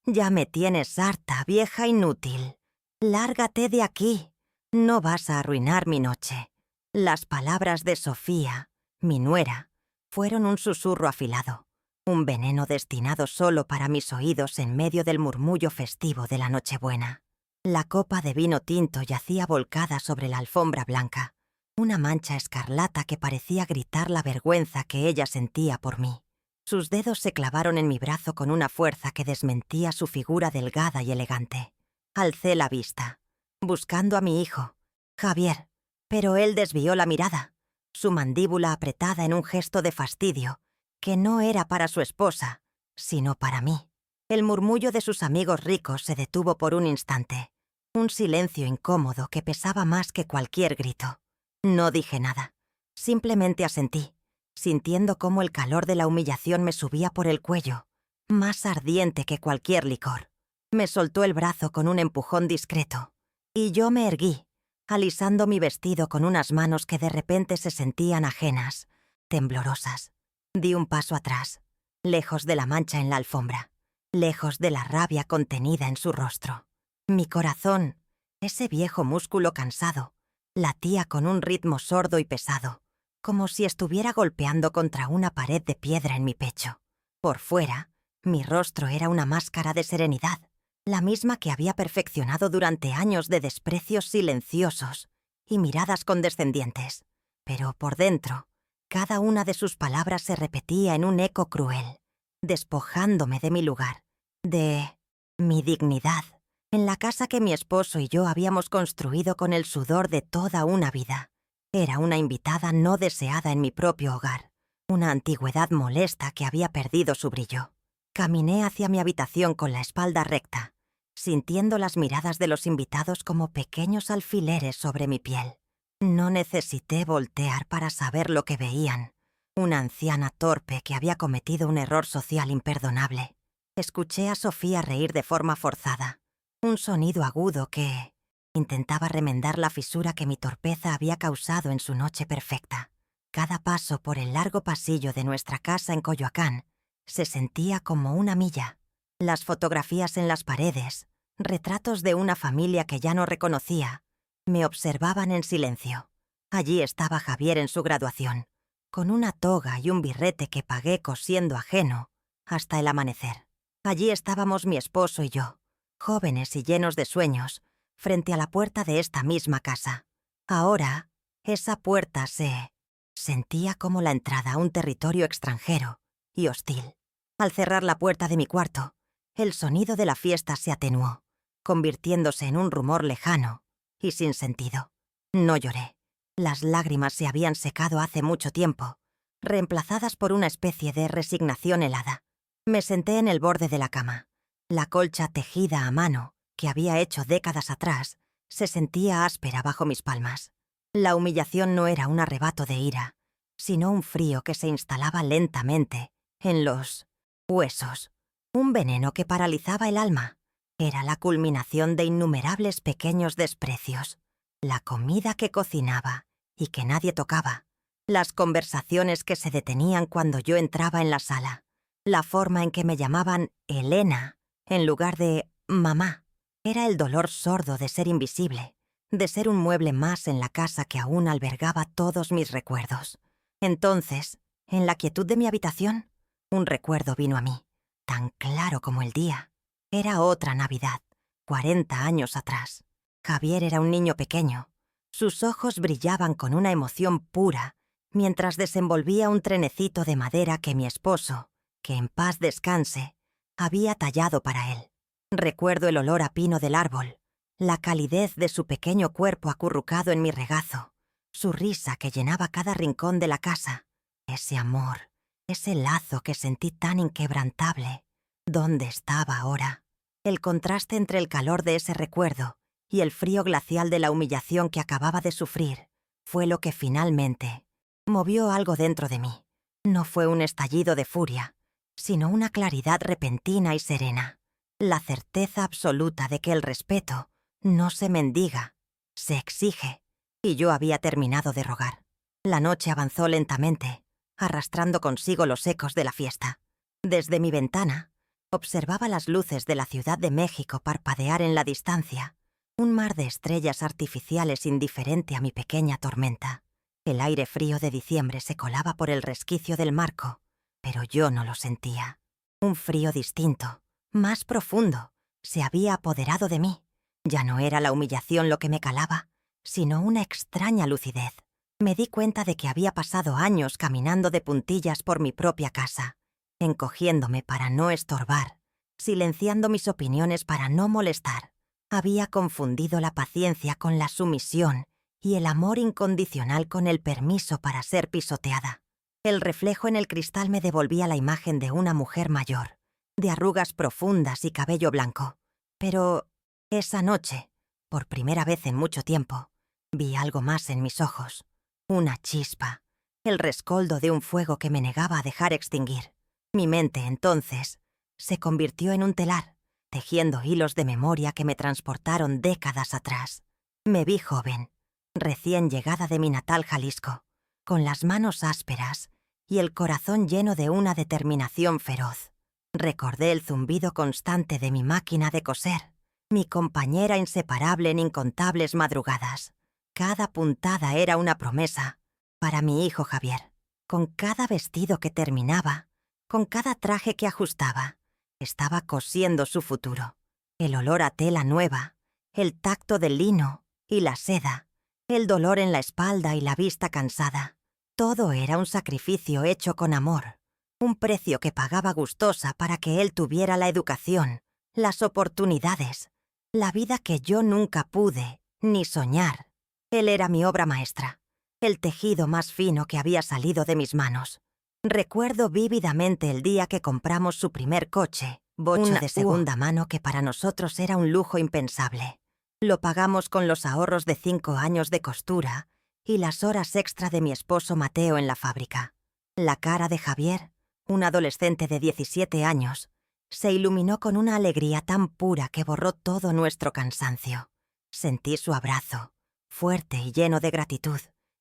Ya me tienes harta, vieja inútil. Lárgate de aquí. No vas a arruinar mi noche. Las palabras de Sofía, mi nuera, fueron un susurro afilado, un veneno destinado solo para mis oídos en medio del murmullo festivo de la Nochebuena. La copa de vino tinto yacía volcada sobre la alfombra blanca, una mancha escarlata que parecía gritar la vergüenza que ella sentía por mí. Sus dedos se clavaron en mi brazo con una fuerza que desmentía su figura delgada y elegante. Alcé la vista, buscando a mi hijo, Javier, pero él desvió la mirada, su mandíbula apretada en un gesto de fastidio, que no era para su esposa, sino para mí. El murmullo de sus amigos ricos se detuvo por un instante, un silencio incómodo que pesaba más que cualquier grito. No dije nada, simplemente asentí, sintiendo cómo el calor de la humillación me subía por el cuello, más ardiente que cualquier licor. Me soltó el brazo con un empujón discreto, y yo me erguí, alisando mi vestido con unas manos que de repente se sentían ajenas, temblorosas. Di un paso atrás, lejos de la mancha en la alfombra, lejos de la rabia contenida en su rostro. Mi corazón, ese viejo músculo cansado, latía con un ritmo sordo y pesado, como si estuviera golpeando contra una pared de piedra en mi pecho. Por fuera, mi rostro era una máscara de serenidad, la misma que había perfeccionado durante años de desprecios silenciosos y miradas condescendientes. Pero por dentro, cada una de sus palabras se repetía en un eco cruel, despojándome de mi lugar, de mi dignidad, en la casa que mi esposo y yo habíamos construido con el sudor de toda una vida. Era una invitada no deseada en mi propio hogar, una antigüedad molesta que había perdido su brillo. Caminé hacia mi habitación con la espalda recta, sintiendo las miradas de los invitados como pequeños alfileres sobre mi piel. No necesité voltear para saber lo que veían. Una anciana torpe que había cometido un error social imperdonable. Escuché a Sofía reír de forma forzada, un sonido agudo que intentaba remendar la fisura que mi torpeza había causado en su noche perfecta. Cada paso por el largo pasillo de nuestra casa en Coyoacán se sentía como una milla. Las fotografías en las paredes, retratos de una familia que ya no reconocía, me observaban en silencio. Allí estaba Javier en su graduación, con una toga y un birrete que pagué cosiendo ajeno hasta el amanecer. Allí estábamos mi esposo y yo, jóvenes y llenos de sueños, frente a la puerta de esta misma casa. Ahora, esa puerta se sentía como la entrada a un territorio extranjero y hostil. Al cerrar la puerta de mi cuarto, el sonido de la fiesta se atenuó, convirtiéndose en un rumor lejano y sin sentido. No lloré. Las lágrimas se habían secado hace mucho tiempo, reemplazadas por una especie de resignación helada. Me senté en el borde de la cama. La colcha tejida a mano, que había hecho décadas atrás, se sentía áspera bajo mis palmas. La humillación no era un arrebato de ira, sino un frío que se instalaba lentamente en los huesos. Un veneno que paralizaba el alma. Era la culminación de innumerables pequeños desprecios. La comida que cocinaba y que nadie tocaba. Las conversaciones que se detenían cuando yo entraba en la sala. La forma en que me llamaban Elena en lugar de mamá. Era el dolor sordo de ser invisible, de ser un mueble más en la casa que aún albergaba todos mis recuerdos. Entonces, en la quietud de mi habitación, un recuerdo vino a mí, tan claro como el día. Era otra Navidad, 40 años atrás. Javier era un niño pequeño. Sus ojos brillaban con una emoción pura, mientras desenvolvía un trenecito de madera que mi esposo, que en paz descanse, había tallado para él. Recuerdo el olor a pino del árbol, la calidez de su pequeño cuerpo acurrucado en mi regazo, su risa que llenaba cada rincón de la casa, ese amor, ese lazo que sentí tan inquebrantable. ¿Dónde estaba ahora? El contraste entre el calor de ese recuerdo y el frío glacial de la humillación que acababa de sufrir fue lo que finalmente movió algo dentro de mí. No fue un estallido de furia, sino una claridad repentina y serena. La certeza absoluta de que el respeto no se mendiga, se exige, y yo había terminado de rogar. La noche avanzó lentamente, arrastrando consigo los ecos de la fiesta. Desde mi ventana, Observaba las luces de la Ciudad de México parpadear en la distancia, un mar de estrellas artificiales indiferente a mi pequeña tormenta. El aire frío de diciembre se colaba por el resquicio del marco, pero yo no lo sentía. Un frío distinto, más profundo, se había apoderado de mí. Ya no era la humillación lo que me calaba, sino una extraña lucidez. Me di cuenta de que había pasado años caminando de puntillas por mi propia casa, encogiéndome para no estorbar, silenciando mis opiniones para no molestar. Había confundido la paciencia con la sumisión y el amor incondicional con el permiso para ser pisoteada. El reflejo en el cristal me devolvía la imagen de una mujer mayor, de arrugas profundas y cabello blanco. Pero esa noche, por primera vez en mucho tiempo, vi algo más en mis ojos. Una chispa, el rescoldo de un fuego que me negaba a dejar extinguir. Mi mente, entonces, se convirtió en un telar, tejiendo hilos de memoria que me transportaron décadas atrás. Me vi joven, recién llegada de mi natal Jalisco, con las manos ásperas y el corazón lleno de una determinación feroz. Recordé el zumbido constante de mi máquina de coser, mi compañera inseparable en incontables madrugadas. Cada puntada era una promesa para mi hijo Javier. Con cada vestido que terminaba, con cada traje que ajustaba, estaba cosiendo su futuro. El olor a tela nueva, el tacto del lino y la seda, el dolor en la espalda y la vista cansada. Todo era un sacrificio hecho con amor, un precio que pagaba gustosa para que él tuviera la educación, las oportunidades, la vida que yo nunca pude ni soñar. Él era mi obra maestra, el tejido más fino que había salido de mis manos. Recuerdo vívidamente el día que compramos su primer coche, bocho de segunda mano que para nosotros era un lujo impensable. Lo pagamos con los ahorros de 5 años de costura y las horas extra de mi esposo Mateo en la fábrica. La cara de Javier, un adolescente de 17 años, se iluminó con una alegría tan pura que borró todo nuestro cansancio. Sentí su abrazo, fuerte y lleno de gratitud,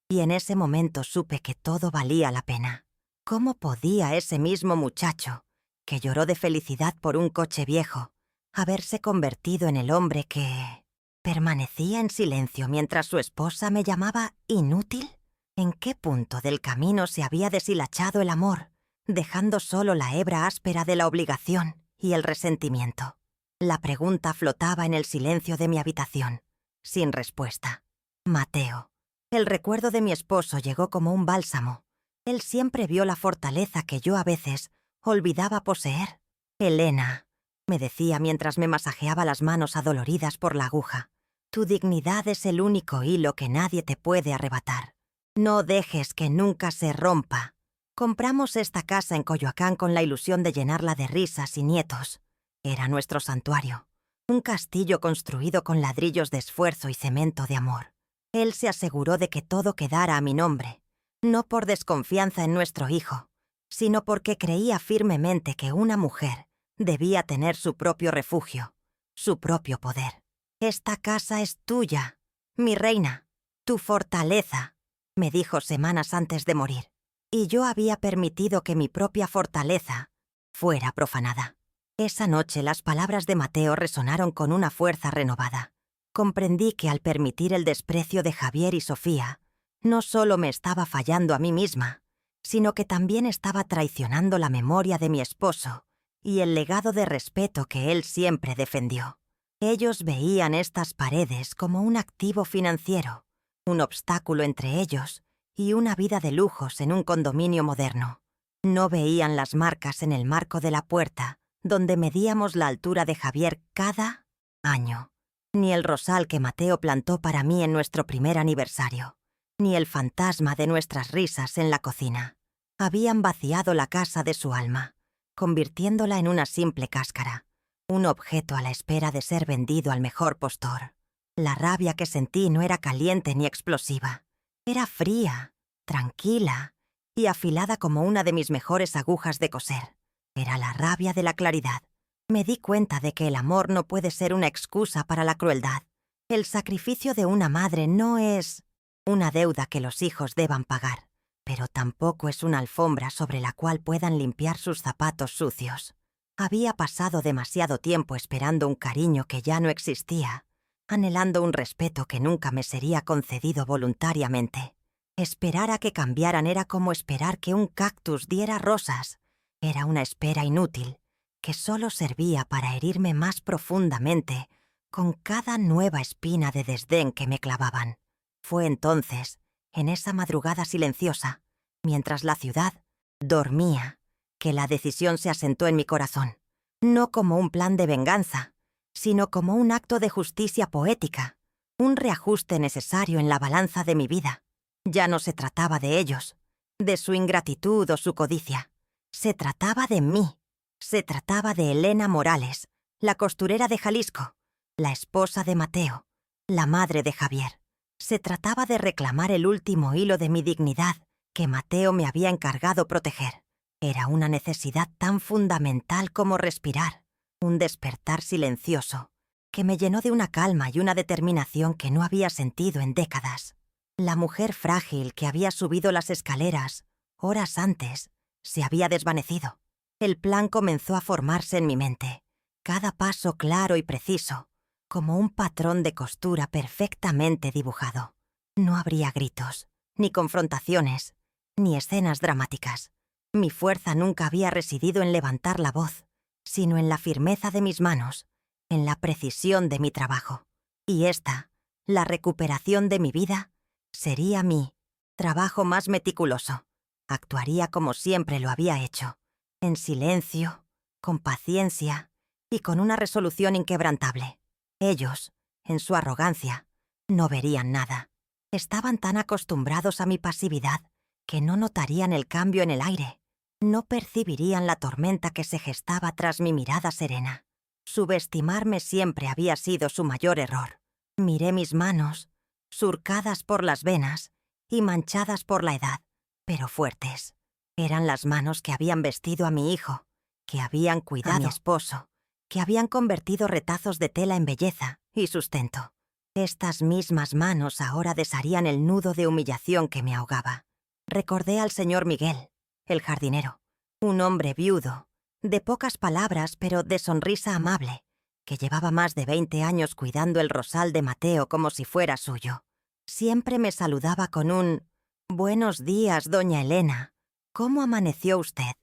y en ese momento supe que todo valía la pena. ¿Cómo podía ese mismo muchacho, que lloró de felicidad por un coche viejo, haberse convertido en el hombre que permanecía en silencio mientras su esposa me llamaba inútil? ¿En qué punto del camino se había deshilachado el amor, dejando solo la hebra áspera de la obligación y el resentimiento? La pregunta flotaba en el silencio de mi habitación, sin respuesta. Mateo. El recuerdo de mi esposo llegó como un bálsamo. Él siempre vio la fortaleza que yo a veces olvidaba poseer. Elena, me decía mientras me masajeaba las manos adoloridas por la aguja, tu dignidad es el único hilo que nadie te puede arrebatar. No dejes que nunca se rompa. Compramos esta casa en Coyoacán con la ilusión de llenarla de risas y nietos. Era nuestro santuario, un castillo construido con ladrillos de esfuerzo y cemento de amor. Él se aseguró de que todo quedara a mi nombre, no por desconfianza en nuestro hijo, sino porque creía firmemente que una mujer debía tener su propio refugio, su propio poder. Esta casa es tuya, mi reina, tu fortaleza, me dijo semanas antes de morir, y yo había permitido que mi propia fortaleza fuera profanada. Esa noche las palabras de Mateo resonaron con una fuerza renovada. Comprendí que al permitir el desprecio de Javier y Sofía, no solo me estaba fallando a mí misma, sino que también estaba traicionando la memoria de mi esposo y el legado de respeto que él siempre defendió. Ellos veían estas paredes como un activo financiero, un obstáculo entre ellos y una vida de lujos en un condominio moderno. No veían las marcas en el marco de la puerta, donde medíamos la altura de Javier cada año, ni el rosal que Mateo plantó para mí en nuestro primer aniversario, ni el fantasma de nuestras risas en la cocina. Habían vaciado la casa de su alma, convirtiéndola en una simple cáscara, un objeto a la espera de ser vendido al mejor postor. La rabia que sentí no era caliente ni explosiva. Era fría, tranquila y afilada como una de mis mejores agujas de coser. Era la rabia de la claridad. Me di cuenta de que el amor no puede ser una excusa para la crueldad. El sacrificio de una madre no es una deuda que los hijos deban pagar, pero tampoco es una alfombra sobre la cual puedan limpiar sus zapatos sucios. Había pasado demasiado tiempo esperando un cariño que ya no existía, anhelando un respeto que nunca me sería concedido voluntariamente. Esperar a que cambiaran era como esperar que un cactus diera rosas. Era una espera inútil, que solo servía para herirme más profundamente con cada nueva espina de desdén que me clavaban. Fue entonces, en esa madrugada silenciosa, mientras la ciudad dormía, que la decisión se asentó en mi corazón, no como un plan de venganza, sino como un acto de justicia poética, un reajuste necesario en la balanza de mi vida. Ya no se trataba de ellos, de su ingratitud o su codicia. Se trataba de mí. Se trataba de Elena Morales, la costurera de Jalisco, la esposa de Mateo, la madre de Javier. Se trataba de reclamar el último hilo de mi dignidad que Mateo me había encargado proteger. Era una necesidad tan fundamental como respirar, un despertar silencioso, que me llenó de una calma y una determinación que no había sentido en décadas. La mujer frágil que había subido las escaleras horas antes se había desvanecido. El plan comenzó a formarse en mi mente, cada paso claro y preciso, como un patrón de costura perfectamente dibujado. No habría gritos, ni confrontaciones, ni escenas dramáticas. Mi fuerza nunca había residido en levantar la voz, sino en la firmeza de mis manos, en la precisión de mi trabajo. Y esta, la recuperación de mi vida, sería mi trabajo más meticuloso. Actuaría como siempre lo había hecho, en silencio, con paciencia y con una resolución inquebrantable. Ellos, en su arrogancia, no verían nada. Estaban tan acostumbrados a mi pasividad que no notarían el cambio en el aire. No percibirían la tormenta que se gestaba tras mi mirada serena. Subestimarme siempre había sido su mayor error. Miré mis manos, surcadas por las venas y manchadas por la edad, pero fuertes. Eran las manos que habían vestido a mi hijo, que habían cuidado a mi esposo, que habían convertido retazos de tela en belleza y sustento. Estas mismas manos ahora desharían el nudo de humillación que me ahogaba. Recordé al señor Miguel, el jardinero, un hombre viudo, de pocas palabras pero de sonrisa amable, que llevaba más de 20 años cuidando el rosal de Mateo como si fuera suyo. Siempre me saludaba con un «Buenos días, doña Elena. ¿Cómo amaneció usted?»,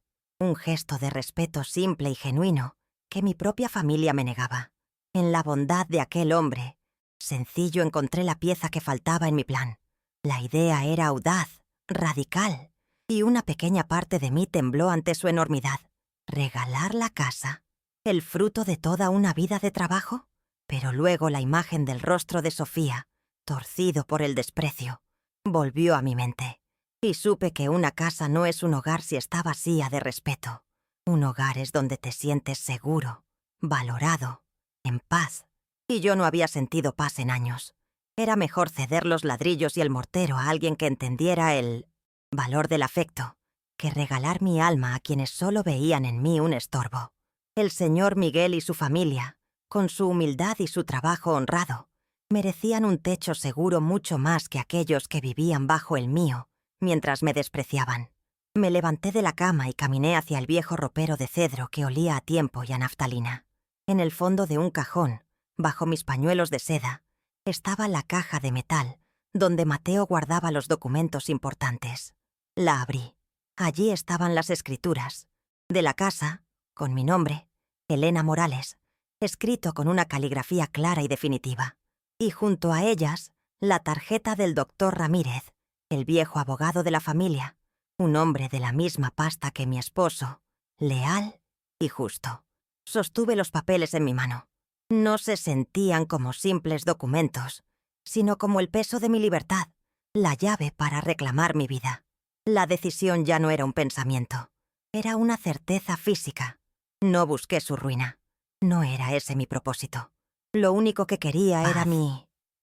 un gesto de respeto simple y genuino que mi propia familia me negaba. En la bondad de aquel hombre, sencillo, encontré la pieza que faltaba en mi plan. La idea era audaz, radical, y una pequeña parte de mí tembló ante su enormidad. ¿Regalar la casa? ¿El fruto de toda una vida de trabajo? Pero luego la imagen del rostro de Sofía, torcido por el desprecio, volvió a mi mente, y supe que una casa no es un hogar si está vacía de respeto. Un hogar es donde te sientes seguro, valorado, en paz. Y yo no había sentido paz en años. Era mejor ceder los ladrillos y el mortero a alguien que entendiera el valor del afecto, que regalar mi alma a quienes solo veían en mí un estorbo. El señor Miguel y su familia, con su humildad y su trabajo honrado, merecían un techo seguro mucho más que aquellos que vivían bajo el mío, mientras me despreciaban. Me levanté de la cama y caminé hacia el viejo ropero de cedro que olía a tiempo y a naftalina. En el fondo de un cajón, bajo mis pañuelos de seda, estaba la caja de metal donde Mateo guardaba los documentos importantes. La abrí. Allí estaban las escrituras de la casa, con mi nombre, Elena Morales, escrito con una caligrafía clara y definitiva. Y junto a ellas, la tarjeta del doctor Ramírez, el viejo abogado de la familia, un hombre de la misma pasta que mi esposo, leal y justo. Sostuve los papeles en mi mano. No se sentían como simples documentos, sino como el peso de mi libertad, la llave para reclamar mi vida. La decisión ya no era un pensamiento, era una certeza física. No busqué su ruina. No era ese mi propósito. Lo único que quería era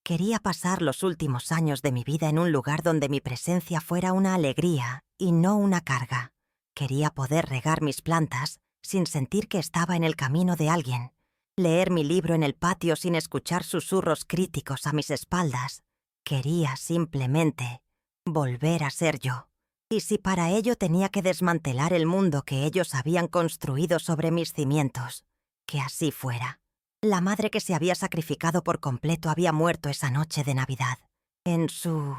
Quería pasar los últimos años de mi vida en un lugar donde mi presencia fuera una alegría y no una carga. Quería poder regar mis plantas sin sentir que estaba en el camino de alguien, leer mi libro en el patio sin escuchar susurros críticos a mis espaldas. Quería simplemente volver a ser yo. Y si para ello tenía que desmantelar el mundo que ellos habían construido sobre mis cimientos, que así fuera. La madre que se había sacrificado por completo había muerto esa noche de Navidad. En su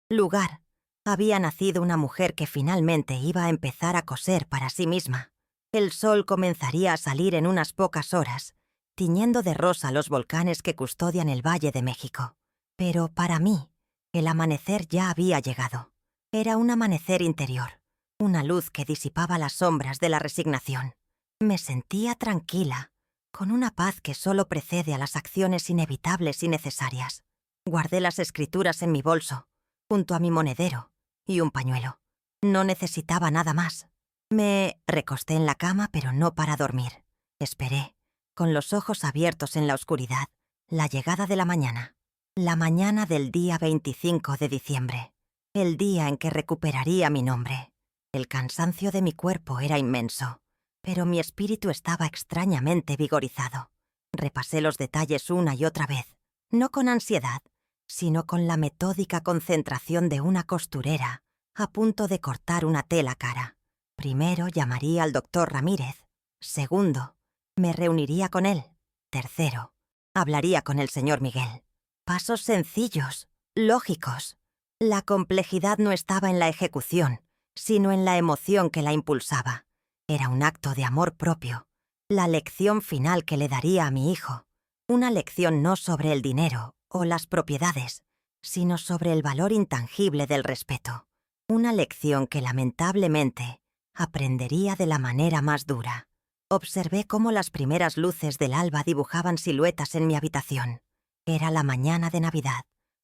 lugar, había nacido una mujer que finalmente iba a empezar a coser para sí misma. El sol comenzaría a salir en unas pocas horas, tiñendo de rosa los volcanes que custodian el Valle de México. Pero para mí, el amanecer ya había llegado. Era un amanecer interior, una luz que disipaba las sombras de la resignación. Me sentía tranquila, con una paz que solo precede a las acciones inevitables y necesarias. Guardé las escrituras en mi bolso, junto a mi monedero y un pañuelo. No necesitaba nada más. Me recosté en la cama, pero no para dormir. Esperé, con los ojos abiertos en la oscuridad, la llegada de la mañana. La mañana del día 25 de diciembre. El día en que recuperaría mi nombre. El cansancio de mi cuerpo era inmenso, pero mi espíritu estaba extrañamente vigorizado. Repasé los detalles una y otra vez, no con ansiedad, sino con la metódica concentración de una costurera a punto de cortar una tela cara. Primero llamaría al doctor Ramírez. Segundo, me reuniría con él. Tercero, hablaría con el señor Miguel. Pasos sencillos, lógicos. La complejidad no estaba en la ejecución, sino en la emoción que la impulsaba. Era un acto de amor propio, la lección final que le daría a mi hijo. Una lección no sobre el dinero o las propiedades, sino sobre el valor intangible del respeto. Una lección que lamentablemente aprendería de la manera más dura. Observé cómo las primeras luces del alba dibujaban siluetas en mi habitación. Era la mañana de Navidad,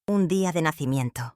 un día de nacimiento.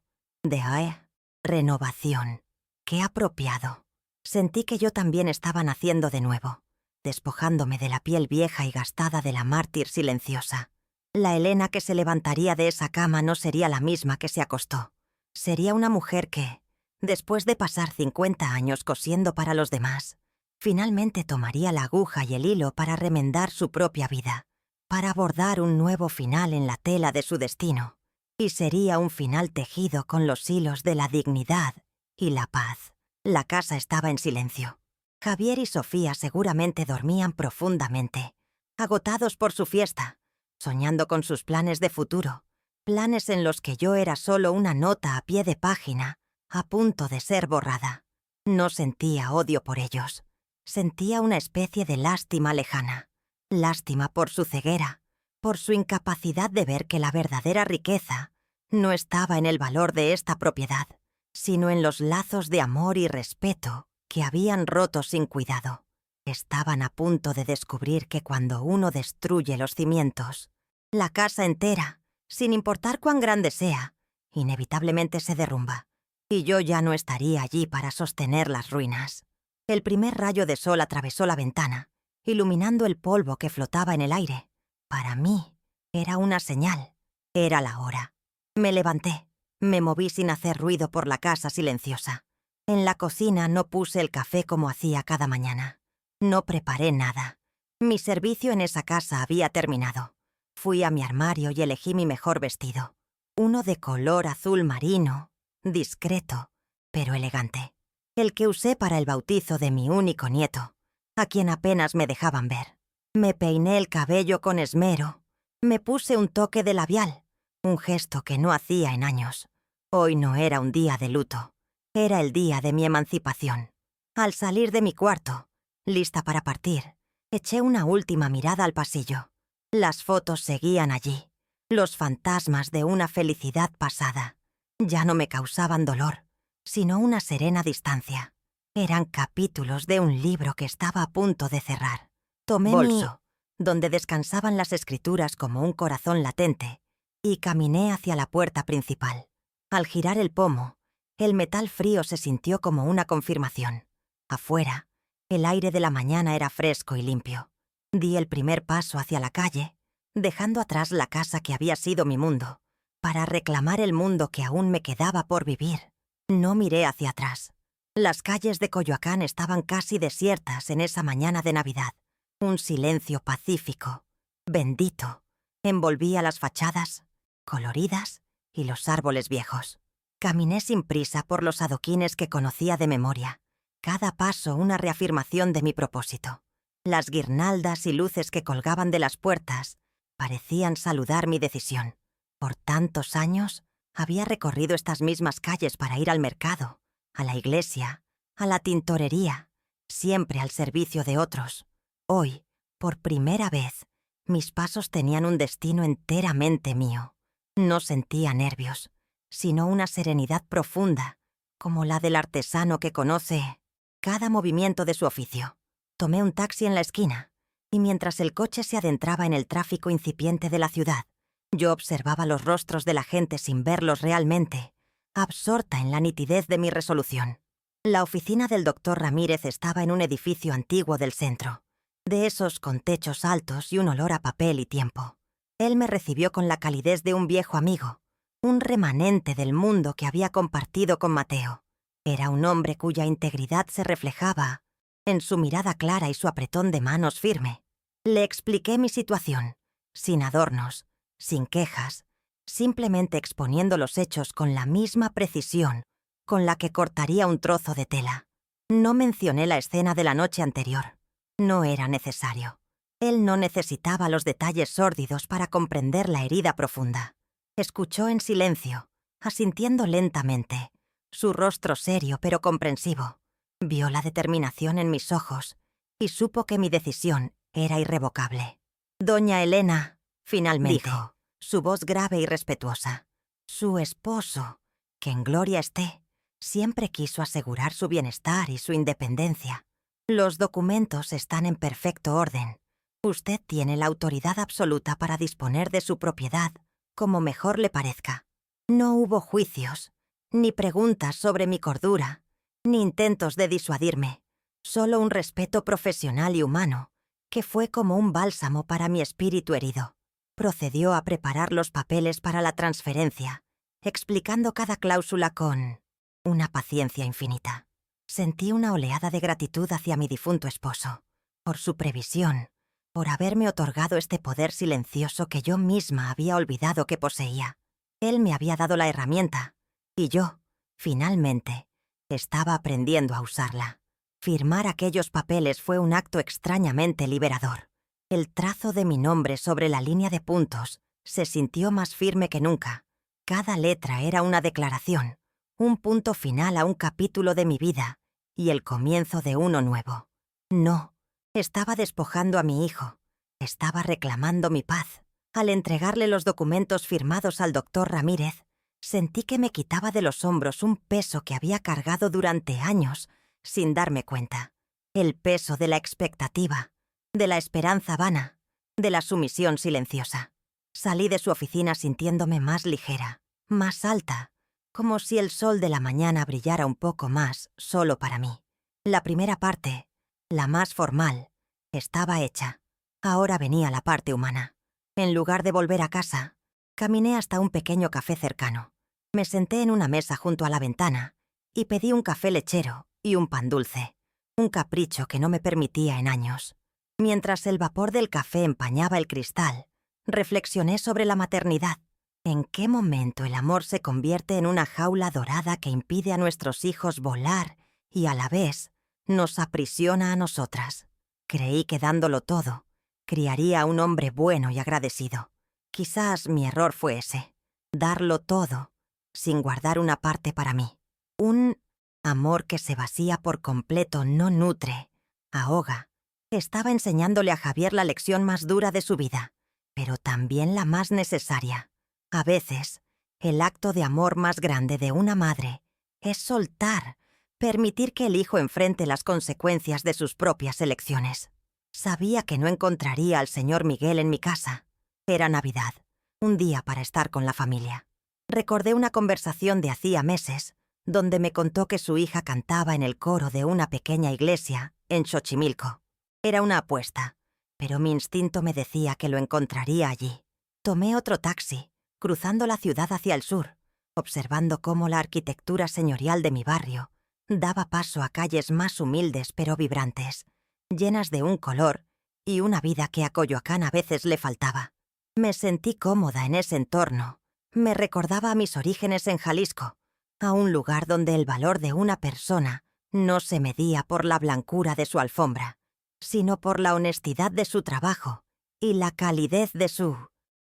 Renovación. Qué apropiado. Sentí que yo también estaba naciendo de nuevo, despojándome de la piel vieja y gastada de la mártir silenciosa. La Elena que se levantaría de esa cama no sería la misma que se acostó. Sería una mujer que, después de pasar 50 años cosiendo para los demás, finalmente tomaría la aguja y el hilo para remendar su propia vida, para bordar un nuevo final en la tela de su destino. Y sería un final tejido con los hilos de la dignidad y la paz. La casa estaba en silencio. Javier y Sofía seguramente dormían profundamente, agotados por su fiesta, soñando con sus planes de futuro, planes en los que yo era solo una nota a pie de página, a punto de ser borrada. No sentía odio por ellos. Sentía una especie de lástima lejana. Lástima por su ceguera, por su incapacidad de ver que la verdadera riqueza no estaba en el valor de esta propiedad, sino en los lazos de amor y respeto que habían roto sin cuidado. Estaban a punto de descubrir que cuando uno destruye los cimientos, la casa entera, sin importar cuán grande sea, inevitablemente se derrumba, y yo ya no estaría allí para sostener las ruinas. El primer rayo de sol atravesó la ventana, iluminando el polvo que flotaba en el aire. Para mí, era una señal. Era la hora. Me levanté. Me moví sin hacer ruido por la casa silenciosa. En la cocina no puse el café como hacía cada mañana. No preparé nada. Mi servicio en esa casa había terminado. Fui a mi armario y elegí mi mejor vestido. Uno de color azul marino, discreto, pero elegante. El que usé para el bautizo de mi único nieto, a quien apenas me dejaban ver. Me peiné el cabello con esmero. Me puse un toque de labial, un gesto que no hacía en años. Hoy no era un día de luto. Era el día de mi emancipación. Al salir de mi cuarto, lista para partir, eché una última mirada al pasillo. Las fotos seguían allí, los fantasmas de una felicidad pasada. Ya no me causaban dolor, sino una serena distancia. Eran capítulos de un libro que estaba a punto de cerrar. Tomé bolso, donde descansaban las escrituras como un corazón latente, y caminé hacia la puerta principal. Al girar el pomo, el metal frío se sintió como una confirmación. Afuera, el aire de la mañana era fresco y limpio. Di el primer paso hacia la calle, dejando atrás la casa que había sido mi mundo, para reclamar el mundo que aún me quedaba por vivir. No miré hacia atrás. Las calles de Coyoacán estaban casi desiertas en esa mañana de Navidad. Un silencio pacífico, bendito, envolvía las fachadas, coloridas, y los árboles viejos. Caminé sin prisa por los adoquines que conocía de memoria. Cada paso una reafirmación de mi propósito. Las guirnaldas y luces que colgaban de las puertas parecían saludar mi decisión. Por tantos años había recorrido estas mismas calles para ir al mercado, a la iglesia, a la tintorería, siempre al servicio de otros. Hoy, por primera vez, mis pasos tenían un destino enteramente mío. No sentía nervios, sino una serenidad profunda, como la del artesano que conoce cada movimiento de su oficio. Tomé un taxi en la esquina, y mientras el coche se adentraba en el tráfico incipiente de la ciudad, yo observaba los rostros de la gente sin verlos realmente, absorta en la nitidez de mi resolución. La oficina del doctor Ramírez estaba en un edificio antiguo del centro, de esos con techos altos y un olor a papel y tiempo. Él me recibió con la calidez de un viejo amigo, un remanente del mundo que había compartido con Mateo. Era un hombre cuya integridad se reflejaba en su mirada clara y su apretón de manos firme. Le expliqué mi situación, sin adornos, sin quejas, simplemente exponiendo los hechos con la misma precisión con la que cortaría un trozo de tela. No mencioné la escena de la noche anterior. No era necesario. Él no necesitaba los detalles sórdidos para comprender la herida profunda. Escuchó en silencio, asintiendo lentamente, su rostro serio pero comprensivo. Vio la determinación en mis ojos y supo que mi decisión era irrevocable. «Doña Elena», finalmente, dijo, su voz grave y respetuosa. Su esposo, que en gloria esté, siempre quiso asegurar su bienestar y su independencia. Los documentos están en perfecto orden. Usted tiene la autoridad absoluta para disponer de su propiedad como mejor le parezca. No hubo juicios, ni preguntas sobre mi cordura, ni intentos de disuadirme. Solo un respeto profesional y humano, que fue como un bálsamo para mi espíritu herido. Procedió a preparar los papeles para la transferencia, explicando cada cláusula con una paciencia infinita. Sentí una oleada de gratitud hacia mi difunto esposo, por su previsión, por haberme otorgado este poder silencioso que yo misma había olvidado que poseía. Él me había dado la herramienta, y yo, finalmente, estaba aprendiendo a usarla. Firmar aquellos papeles fue un acto extrañamente liberador. El trazo de mi nombre sobre la línea de puntos se sintió más firme que nunca. Cada letra era una declaración, un punto final a un capítulo de mi vida y el comienzo de uno nuevo. No, estaba despojando a mi hijo, estaba reclamando mi paz. Al entregarle los documentos firmados al doctor Ramírez, sentí que me quitaba de los hombros un peso que había cargado durante años sin darme cuenta. El peso de la expectativa, de la esperanza vana, de la sumisión silenciosa. Salí de su oficina sintiéndome más ligera, más alta, como si el sol de la mañana brillara un poco más solo para mí. La primera parte, la más formal, estaba hecha. Ahora venía la parte humana. En lugar de volver a casa, caminé hasta un pequeño café cercano. Me senté en una mesa junto a la ventana y pedí un café lechero y un pan dulce, un capricho que no me permitía en años. Mientras el vapor del café empañaba el cristal, reflexioné sobre la maternidad. ¿En qué momento el amor se convierte en una jaula dorada que impide a nuestros hijos volar y a la vez nos aprisiona a nosotras? Creí que dándolo todo, criaría a un hombre bueno y agradecido. Quizás mi error fue ese, darlo todo, sin guardar una parte para mí. Un amor que se vacía por completo no nutre, ahoga. Estaba enseñándole a Javier la lección más dura de su vida, pero también la más necesaria. A veces, el acto de amor más grande de una madre es soltar, permitir que el hijo enfrente las consecuencias de sus propias elecciones. Sabía que no encontraría al señor Miguel en mi casa. Era Navidad, un día para estar con la familia. Recordé una conversación de hacía meses, donde me contó que su hija cantaba en el coro de una pequeña iglesia en Xochimilco. Era una apuesta, pero mi instinto me decía que lo encontraría allí. Tomé otro taxi, cruzando la ciudad hacia el sur, observando cómo la arquitectura señorial de mi barrio daba paso a calles más humildes pero vibrantes, llenas de un color y una vida que a Coyoacán a veces le faltaba. Me sentí cómoda en ese entorno. Me recordaba a mis orígenes en Jalisco, a un lugar donde el valor de una persona no se medía por la blancura de su alfombra, sino por la honestidad de su trabajo y la calidez de su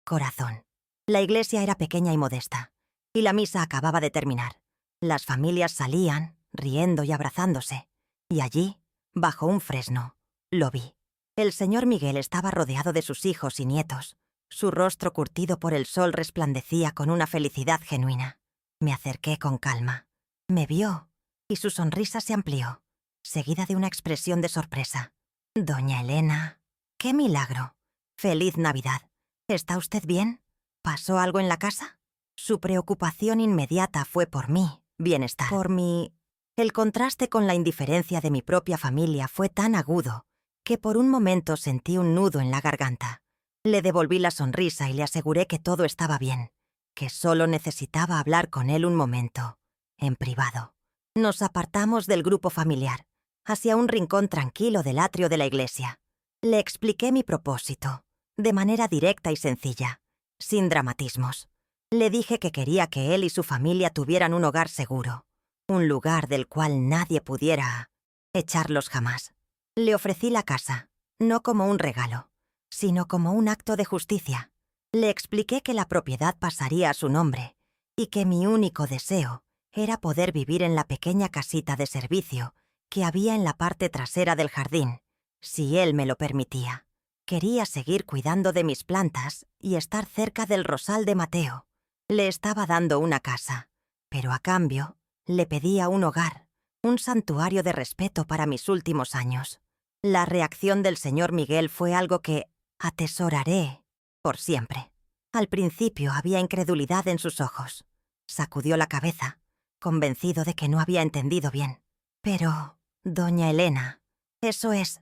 corazón. La iglesia era pequeña y modesta, y la misa acababa de terminar. Las familias salían, riendo y abrazándose, y allí, bajo un fresno, lo vi. El señor Miguel estaba rodeado de sus hijos y nietos. Su rostro curtido por el sol resplandecía con una felicidad genuina. Me acerqué con calma. Me vio, y su sonrisa se amplió, seguida de una expresión de sorpresa. «Doña Elena, qué milagro. Feliz Navidad. ¿Está usted bien? ¿Pasó algo en la casa?» Su preocupación inmediata fue por mí, bienestar. Por mi... El contraste con la indiferencia de mi propia familia fue tan agudo que por un momento sentí un nudo en la garganta. Le devolví la sonrisa y le aseguré que todo estaba bien, que solo necesitaba hablar con él un momento, en privado. Nos apartamos del grupo familiar, hacia un rincón tranquilo del atrio de la iglesia. Le expliqué mi propósito, de manera directa y sencilla, sin dramatismos. Le dije que quería que él y su familia tuvieran un hogar seguro, un lugar del cual nadie pudiera echarlos jamás. Le ofrecí la casa, no como un regalo, sino como un acto de justicia. Le expliqué que la propiedad pasaría a su nombre y que mi único deseo era poder vivir en la pequeña casita de servicio que había en la parte trasera del jardín, si él me lo permitía. Quería seguir cuidando de mis plantas y estar cerca del rosal de Mateo. Le estaba dando una casa, pero a cambio le pedía un hogar, un santuario de respeto para mis últimos años. La reacción del señor Miguel fue algo que atesoraré por siempre. Al principio había incredulidad en sus ojos. Sacudió la cabeza, convencido de que no había entendido bien. «Pero, doña Elena, eso es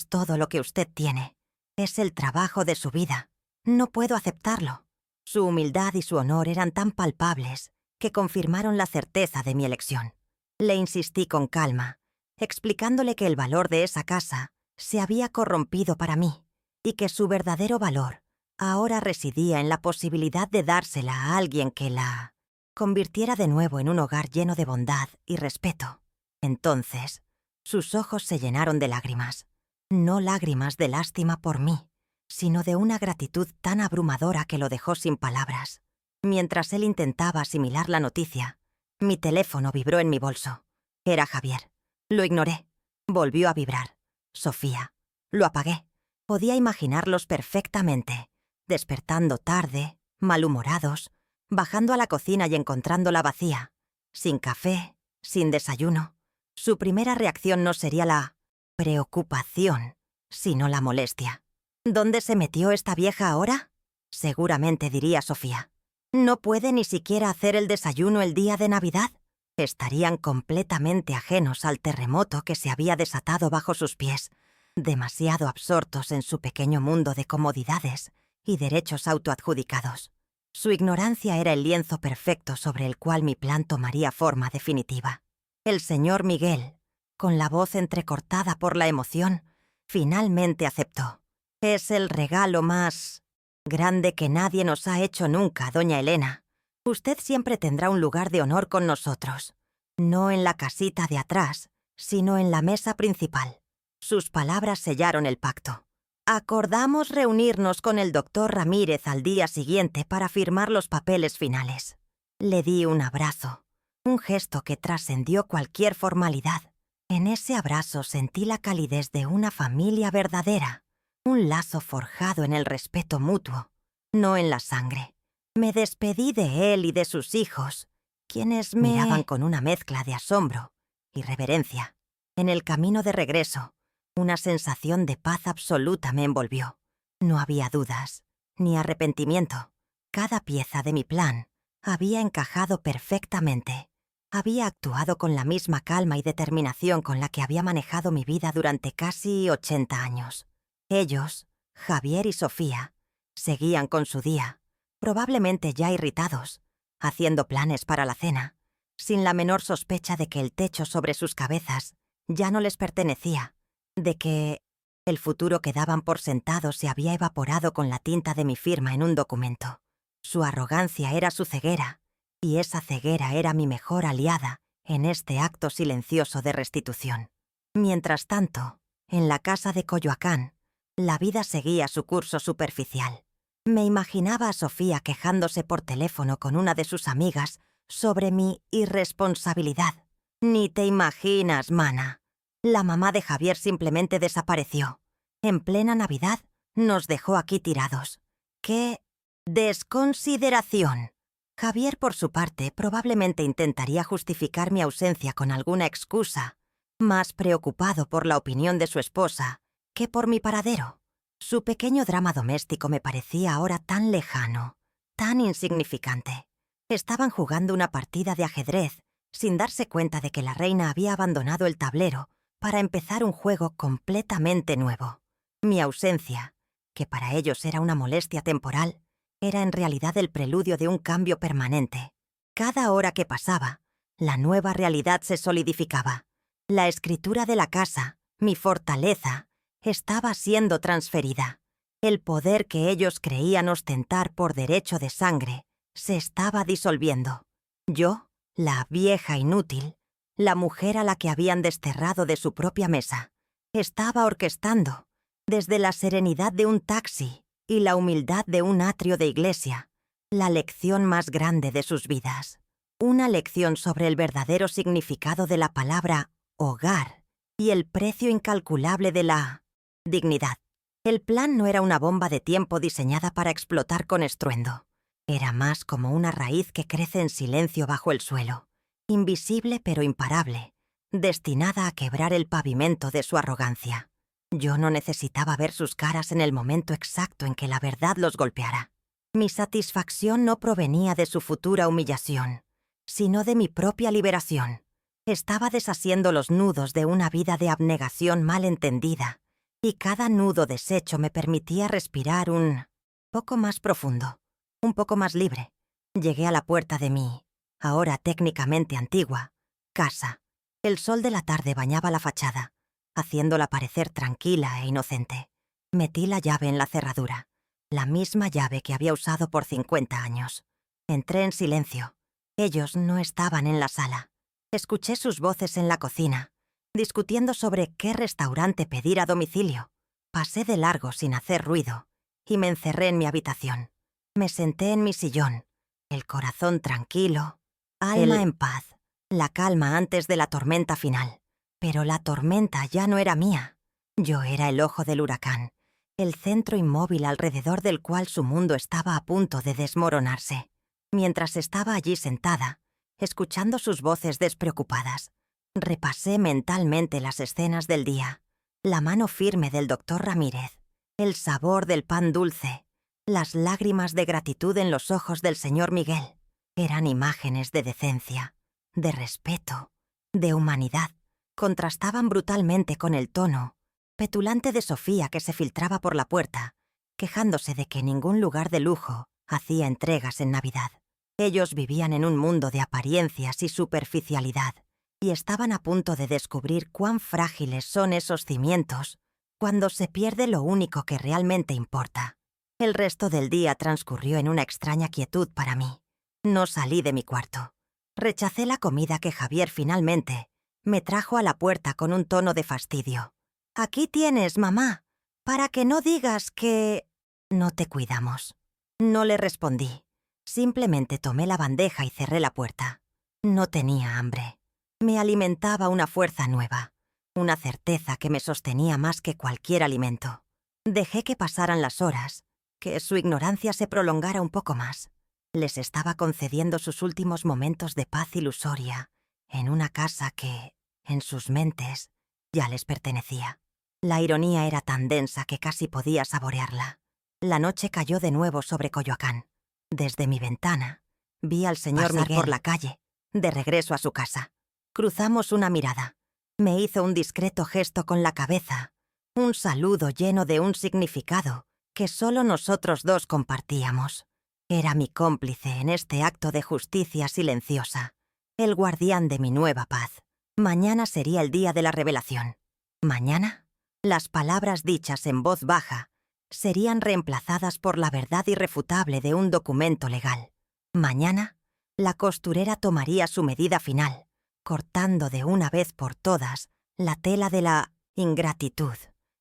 todo lo que usted tiene. Es el trabajo de su vida. No puedo aceptarlo». Su humildad y su honor eran tan palpables que confirmaron la certeza de mi elección. Le insistí con calma, explicándole que el valor de esa casa se había corrompido para mí y que su verdadero valor ahora residía en la posibilidad de dársela a alguien que la convirtiera de nuevo en un hogar lleno de bondad y respeto. Entonces, sus ojos se llenaron de lágrimas. No lágrimas de lástima por mí, sino de una gratitud tan abrumadora que lo dejó sin palabras. Mientras él intentaba asimilar la noticia, mi teléfono vibró en mi bolso. Era Javier. Lo ignoré. Volvió a vibrar. Sofía. Lo apagué. Podía imaginarlos perfectamente, despertando tarde, malhumorados, bajando a la cocina y encontrándola vacía, sin café, sin desayuno. Su primera reacción no sería la preocupación, sino la molestia. «¿Dónde se metió esta vieja ahora?», seguramente diría Sofía. «¿No puede ni siquiera hacer el desayuno el día de Navidad?». Estarían completamente ajenos al terremoto que se había desatado bajo sus pies, demasiado absortos en su pequeño mundo de comodidades y derechos autoadjudicados. Su ignorancia era el lienzo perfecto sobre el cual mi plan tomaría forma definitiva. El señor Miguel, con la voz entrecortada por la emoción, finalmente aceptó. «Es el regalo más grande que nadie nos ha hecho nunca, doña Elena. Usted siempre tendrá un lugar de honor con nosotros. No en la casita de atrás, sino en la mesa principal». Sus palabras sellaron el pacto. Acordamos reunirnos con el doctor Ramírez al día siguiente para firmar los papeles finales. Le di un abrazo, un gesto que trascendió cualquier formalidad. En ese abrazo sentí la calidez de una familia verdadera, un lazo forjado en el respeto mutuo, no en la sangre. Me despedí de él y de sus hijos, quienes me miraban con una mezcla de asombro y reverencia. En el camino de regreso, una sensación de paz absoluta me envolvió. No había dudas, ni arrepentimiento. Cada pieza de mi plan había encajado perfectamente. Había actuado con la misma calma y determinación con la que había manejado mi vida durante casi 80 años. Ellos, Javier y Sofía, seguían con su día, probablemente ya irritados, haciendo planes para la cena, sin la menor sospecha de que el techo sobre sus cabezas ya no les pertenecía, de que el futuro que daban por sentado se había evaporado con la tinta de mi firma en un documento. Su arrogancia era su ceguera, y esa ceguera era mi mejor aliada en este acto silencioso de restitución. Mientras tanto, en la casa de Coyoacán, la vida seguía su curso superficial. Me imaginaba a Sofía quejándose por teléfono con una de sus amigas sobre mi irresponsabilidad. Ni te imaginas, mana. La mamá de Javier simplemente desapareció. En plena Navidad nos dejó aquí tirados. ¡Qué desconsideración! Javier, por su parte, probablemente intentaría justificar mi ausencia con alguna excusa, más preocupado por la opinión de su esposa que por mi paradero. Su pequeño drama doméstico me parecía ahora tan lejano, tan insignificante. Estaban jugando una partida de ajedrez sin darse cuenta de que la reina había abandonado el tablero para empezar un juego completamente nuevo. Mi ausencia, que para ellos era una molestia temporal, era en realidad el preludio de un cambio permanente. Cada hora que pasaba, la nueva realidad se solidificaba. La escritura de la casa, mi fortaleza, estaba siendo transferida. El poder que ellos creían ostentar por derecho de sangre se estaba disolviendo. Yo, la vieja inútil, la mujer a la que habían desterrado de su propia mesa, estaba orquestando, desde la serenidad de un taxi y la humildad de un atrio de iglesia, la lección más grande de sus vidas. Una lección sobre el verdadero significado de la palabra hogar y el precio incalculable de la dignidad. El plan no era una bomba de tiempo diseñada para explotar con estruendo. Era más como una raíz que crece en silencio bajo el suelo, invisible pero imparable, destinada a quebrar el pavimento de su arrogancia. Yo no necesitaba ver sus caras en el momento exacto en que la verdad los golpeara. Mi satisfacción no provenía de su futura humillación, sino de mi propia liberación. Estaba deshaciendo los nudos de una vida de abnegación mal entendida, y cada nudo deshecho me permitía respirar un poco más profundo, un poco más libre. Llegué a la puerta de mi, ahora técnicamente antigua, casa. El sol de la tarde bañaba la fachada, haciéndola parecer tranquila e inocente. Metí la llave en la cerradura, la misma llave que había usado por 50 años. Entré en silencio. Ellos no estaban en la sala. Escuché sus voces en la cocina, discutiendo sobre qué restaurante pedir a domicilio. Pasé de largo sin hacer ruido y me encerré en mi habitación. Me senté en mi sillón, el corazón tranquilo, alma en paz, la calma antes de la tormenta final. Pero la tormenta ya no era mía. Yo era el ojo del huracán, el centro inmóvil alrededor del cual su mundo estaba a punto de desmoronarse. Mientras estaba allí sentada, escuchando sus voces despreocupadas, repasé mentalmente las escenas del día, la mano firme del doctor Ramírez, el sabor del pan dulce, las lágrimas de gratitud en los ojos del señor Miguel. Eran imágenes de decencia, de respeto, de humanidad. Contrastaban brutalmente con el tono petulante de Sofía que se filtraba por la puerta, quejándose de que ningún lugar de lujo hacía entregas en Navidad. Ellos vivían en un mundo de apariencias y superficialidad, y estaban a punto de descubrir cuán frágiles son esos cimientos cuando se pierde lo único que realmente importa. El resto del día transcurrió en una extraña quietud para mí. No salí de mi cuarto. Rechacé la comida que Javier finalmente me trajo a la puerta con un tono de fastidio. «Aquí tienes, mamá, para que no digas que no te cuidamos». No le respondí. Simplemente tomé la bandeja y cerré la puerta. No tenía hambre. Me alimentaba una fuerza nueva, una certeza que me sostenía más que cualquier alimento. Dejé que pasaran las horas, que su ignorancia se prolongara un poco más. Les estaba concediendo sus últimos momentos de paz ilusoria en una casa que, en sus mentes, ya les pertenecía. La ironía era tan densa que casi podía saborearla. La noche cayó de nuevo sobre Coyoacán. Desde mi ventana, vi al señor Miguel por la calle, de regreso a su casa. Cruzamos una mirada. Me hizo un discreto gesto con la cabeza, un saludo lleno de un significado que solo nosotros dos compartíamos. Era mi cómplice en este acto de justicia silenciosa, el guardián de mi nueva paz. Mañana sería el día de la revelación. Mañana, las palabras dichas en voz baja serían reemplazadas por la verdad irrefutable de un documento legal. Mañana, La costurera tomaría su medida final, cortando de una vez por todas la tela de la ingratitud,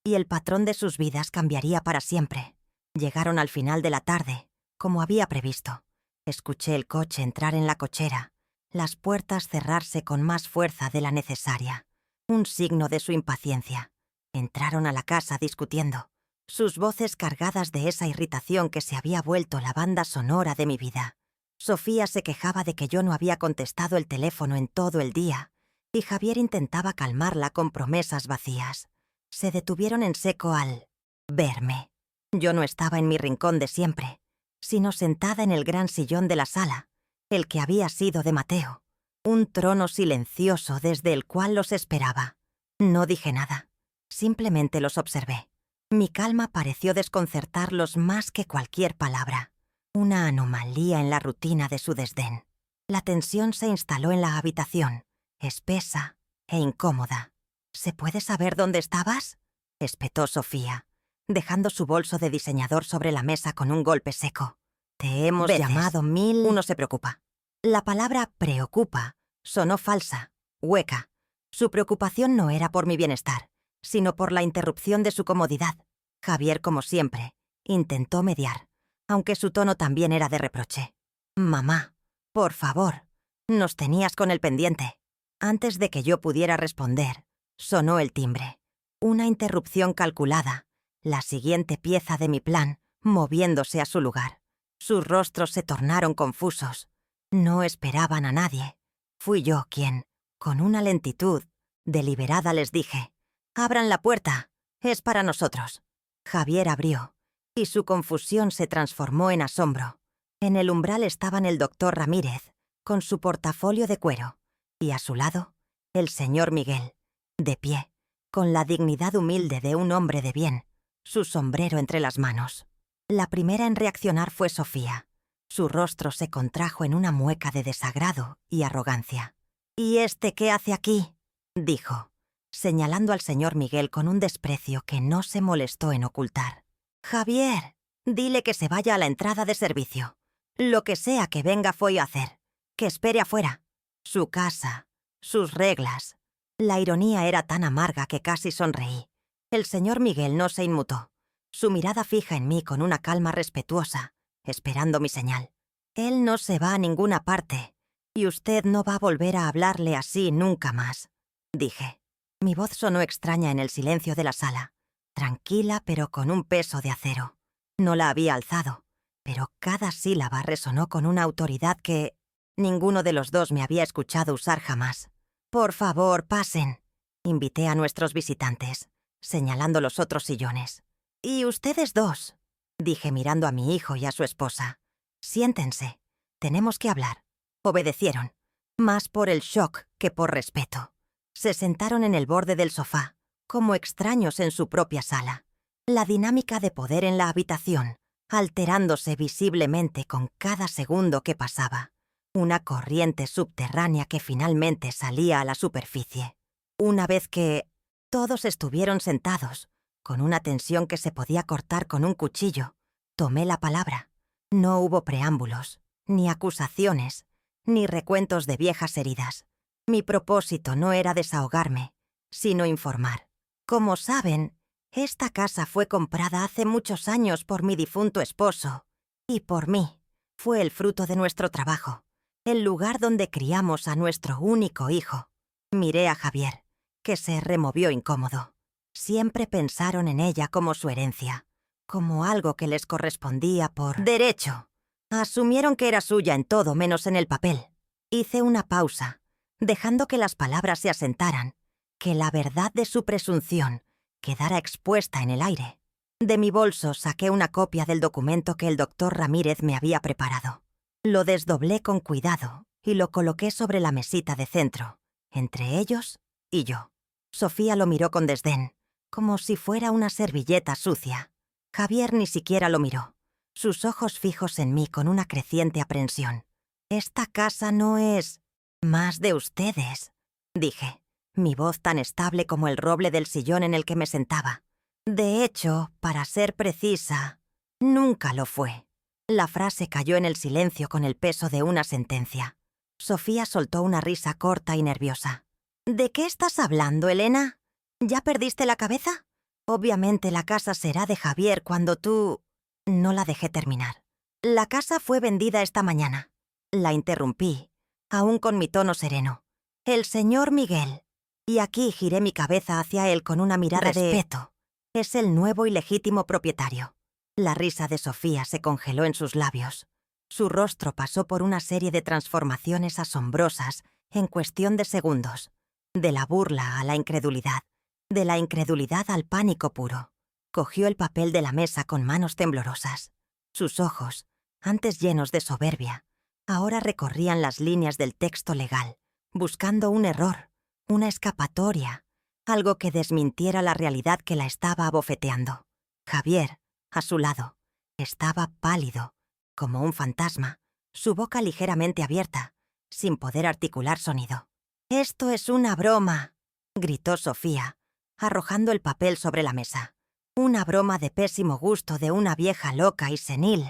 y el patrón de sus vidas cambiaría para siempre. Llegaron al final de la tarde, como había previsto. Escuché el coche entrar en la cochera, las puertas cerrarse con más fuerza de la necesaria, un signo de su impaciencia. Entraron a la casa discutiendo, sus voces cargadas de esa irritación que se había vuelto la banda sonora de mi vida. Sofía se quejaba de que yo no había contestado el teléfono en todo el día, y Javier intentaba calmarla con promesas vacías. Se detuvieron en seco al verme. Yo no estaba en mi rincón de siempre, sino sentada en el gran sillón de la sala, el que había sido de Mateo, un trono silencioso desde el cual los esperaba. No dije nada, simplemente los observé. Mi calma pareció desconcertarlos más que cualquier palabra, una anomalía en la rutina de su desdén. La tensión se instaló en la habitación, espesa e incómoda. ¿Se puede saber dónde estabas?, espetó Sofía, dejando su bolso de diseñador sobre la mesa con un golpe seco. Te hemos llamado mil... Uno se preocupa. La palabra preocupa sonó falsa, hueca. Su preocupación no era por mi bienestar, sino por la interrupción de su comodidad. Javier, como siempre, intentó mediar, aunque su tono también era de reproche. Mamá, por favor, nos tenías con el pendiente. Antes de que yo pudiera responder, sonó el timbre. Una interrupción calculada, la siguiente pieza de mi plan, moviéndose a su lugar. Sus rostros se tornaron confusos. No esperaban a nadie. Fui yo quien, con una lentitud deliberada, les dije: «Abran la puerta, es para nosotros». Javier abrió, y su confusión se transformó en asombro. En el umbral estaban el doctor Ramírez, con su portafolio de cuero, y a su lado, el señor Miguel, de pie, con la dignidad humilde de un hombre de bien, su sombrero entre las manos. La primera en reaccionar fue Sofía. Su rostro se contrajo en una mueca de desagrado y arrogancia. «¿Y este qué hace aquí?», dijo, señalando al señor Miguel con un desprecio que no se molestó en ocultar. «Javier, dile que se vaya a la entrada de servicio. Lo que sea que venga fue a hacer, que espere afuera. Su casa, sus reglas». La ironía era tan amarga que casi sonreí. El señor Miguel no se inmutó, su mirada fija en mí con una calma respetuosa, esperando mi señal. «Él no se va a ninguna parte, y usted no va a volver a hablarle así nunca más», dije. Mi voz sonó extraña en el silencio de la sala, tranquila pero con un peso de acero. No la había alzado, pero cada sílaba resonó con una autoridad que ninguno de los dos me había escuchado usar jamás. «Por favor, pasen», invité a nuestros visitantes, señalando los otros sillones. «Y ustedes dos», dije mirando a mi hijo y a su esposa. «Siéntense, tenemos que hablar». Obedecieron, más por el shock que por respeto. Se sentaron en el borde del sofá, como extraños en su propia sala. La dinámica de poder en la habitación, alterándose visiblemente con cada segundo que pasaba. Una corriente subterránea que finalmente salía a la superficie. Una vez que todos estuvieron sentados, con una tensión que se podía cortar con un cuchillo, tomé la palabra. No hubo preámbulos, ni acusaciones, ni recuentos de viejas heridas. Mi propósito no era desahogarme, sino informar. Como saben, esta casa fue comprada hace muchos años por mi difunto esposo, y por mí. Fue el fruto de nuestro trabajo, el lugar donde criamos a nuestro único hijo. Miré a Javier, que se removió incómodo. Siempre pensaron en ella como su herencia, como algo que les correspondía por derecho. Asumieron que era suya en todo menos en el papel. Hice una pausa, dejando que las palabras se asentaran, que la verdad de su presunción quedara expuesta en el aire. De mi bolso saqué una copia del documento que el doctor Ramírez me había preparado. Lo desdoblé con cuidado y lo coloqué sobre la mesita de centro, entre ellos y yo. Sofía lo miró con desdén, como si fuera una servilleta sucia. Javier ni siquiera lo miró, sus ojos fijos en mí con una creciente aprensión. «Esta casa no es más de ustedes», dije, mi voz tan estable como el roble del sillón en el que me sentaba. «De hecho, para ser precisa, nunca lo fue. La frase cayó en el silencio con el peso de una sentencia. Sofía soltó una risa corta y nerviosa. ¿De qué estás hablando, Elena? ¿Ya perdiste la cabeza? Obviamente la casa será de Javier cuando tú... No la dejé terminar. La casa fue vendida esta mañana. La interrumpí, aún con mi tono sereno. El señor Miguel. Y aquí giré mi cabeza hacia él con una mirada de respeto. Es el nuevo y legítimo propietario. La risa de Sofía se congeló en sus labios. Su rostro pasó por una serie de transformaciones asombrosas en cuestión de segundos. De la burla a la incredulidad. De la incredulidad al pánico puro. Cogió el papel de la mesa con manos temblorosas. Sus ojos, antes llenos de soberbia, ahora recorrían las líneas del texto legal, buscando un error, una escapatoria, algo que desmintiera la realidad que la estaba abofeteando. Javier, a su lado, estaba pálido, como un fantasma, su boca ligeramente abierta, sin poder articular sonido. «¡Esto es una broma!», gritó Sofía, arrojando el papel sobre la mesa. «Una broma de pésimo gusto de una vieja loca y senil.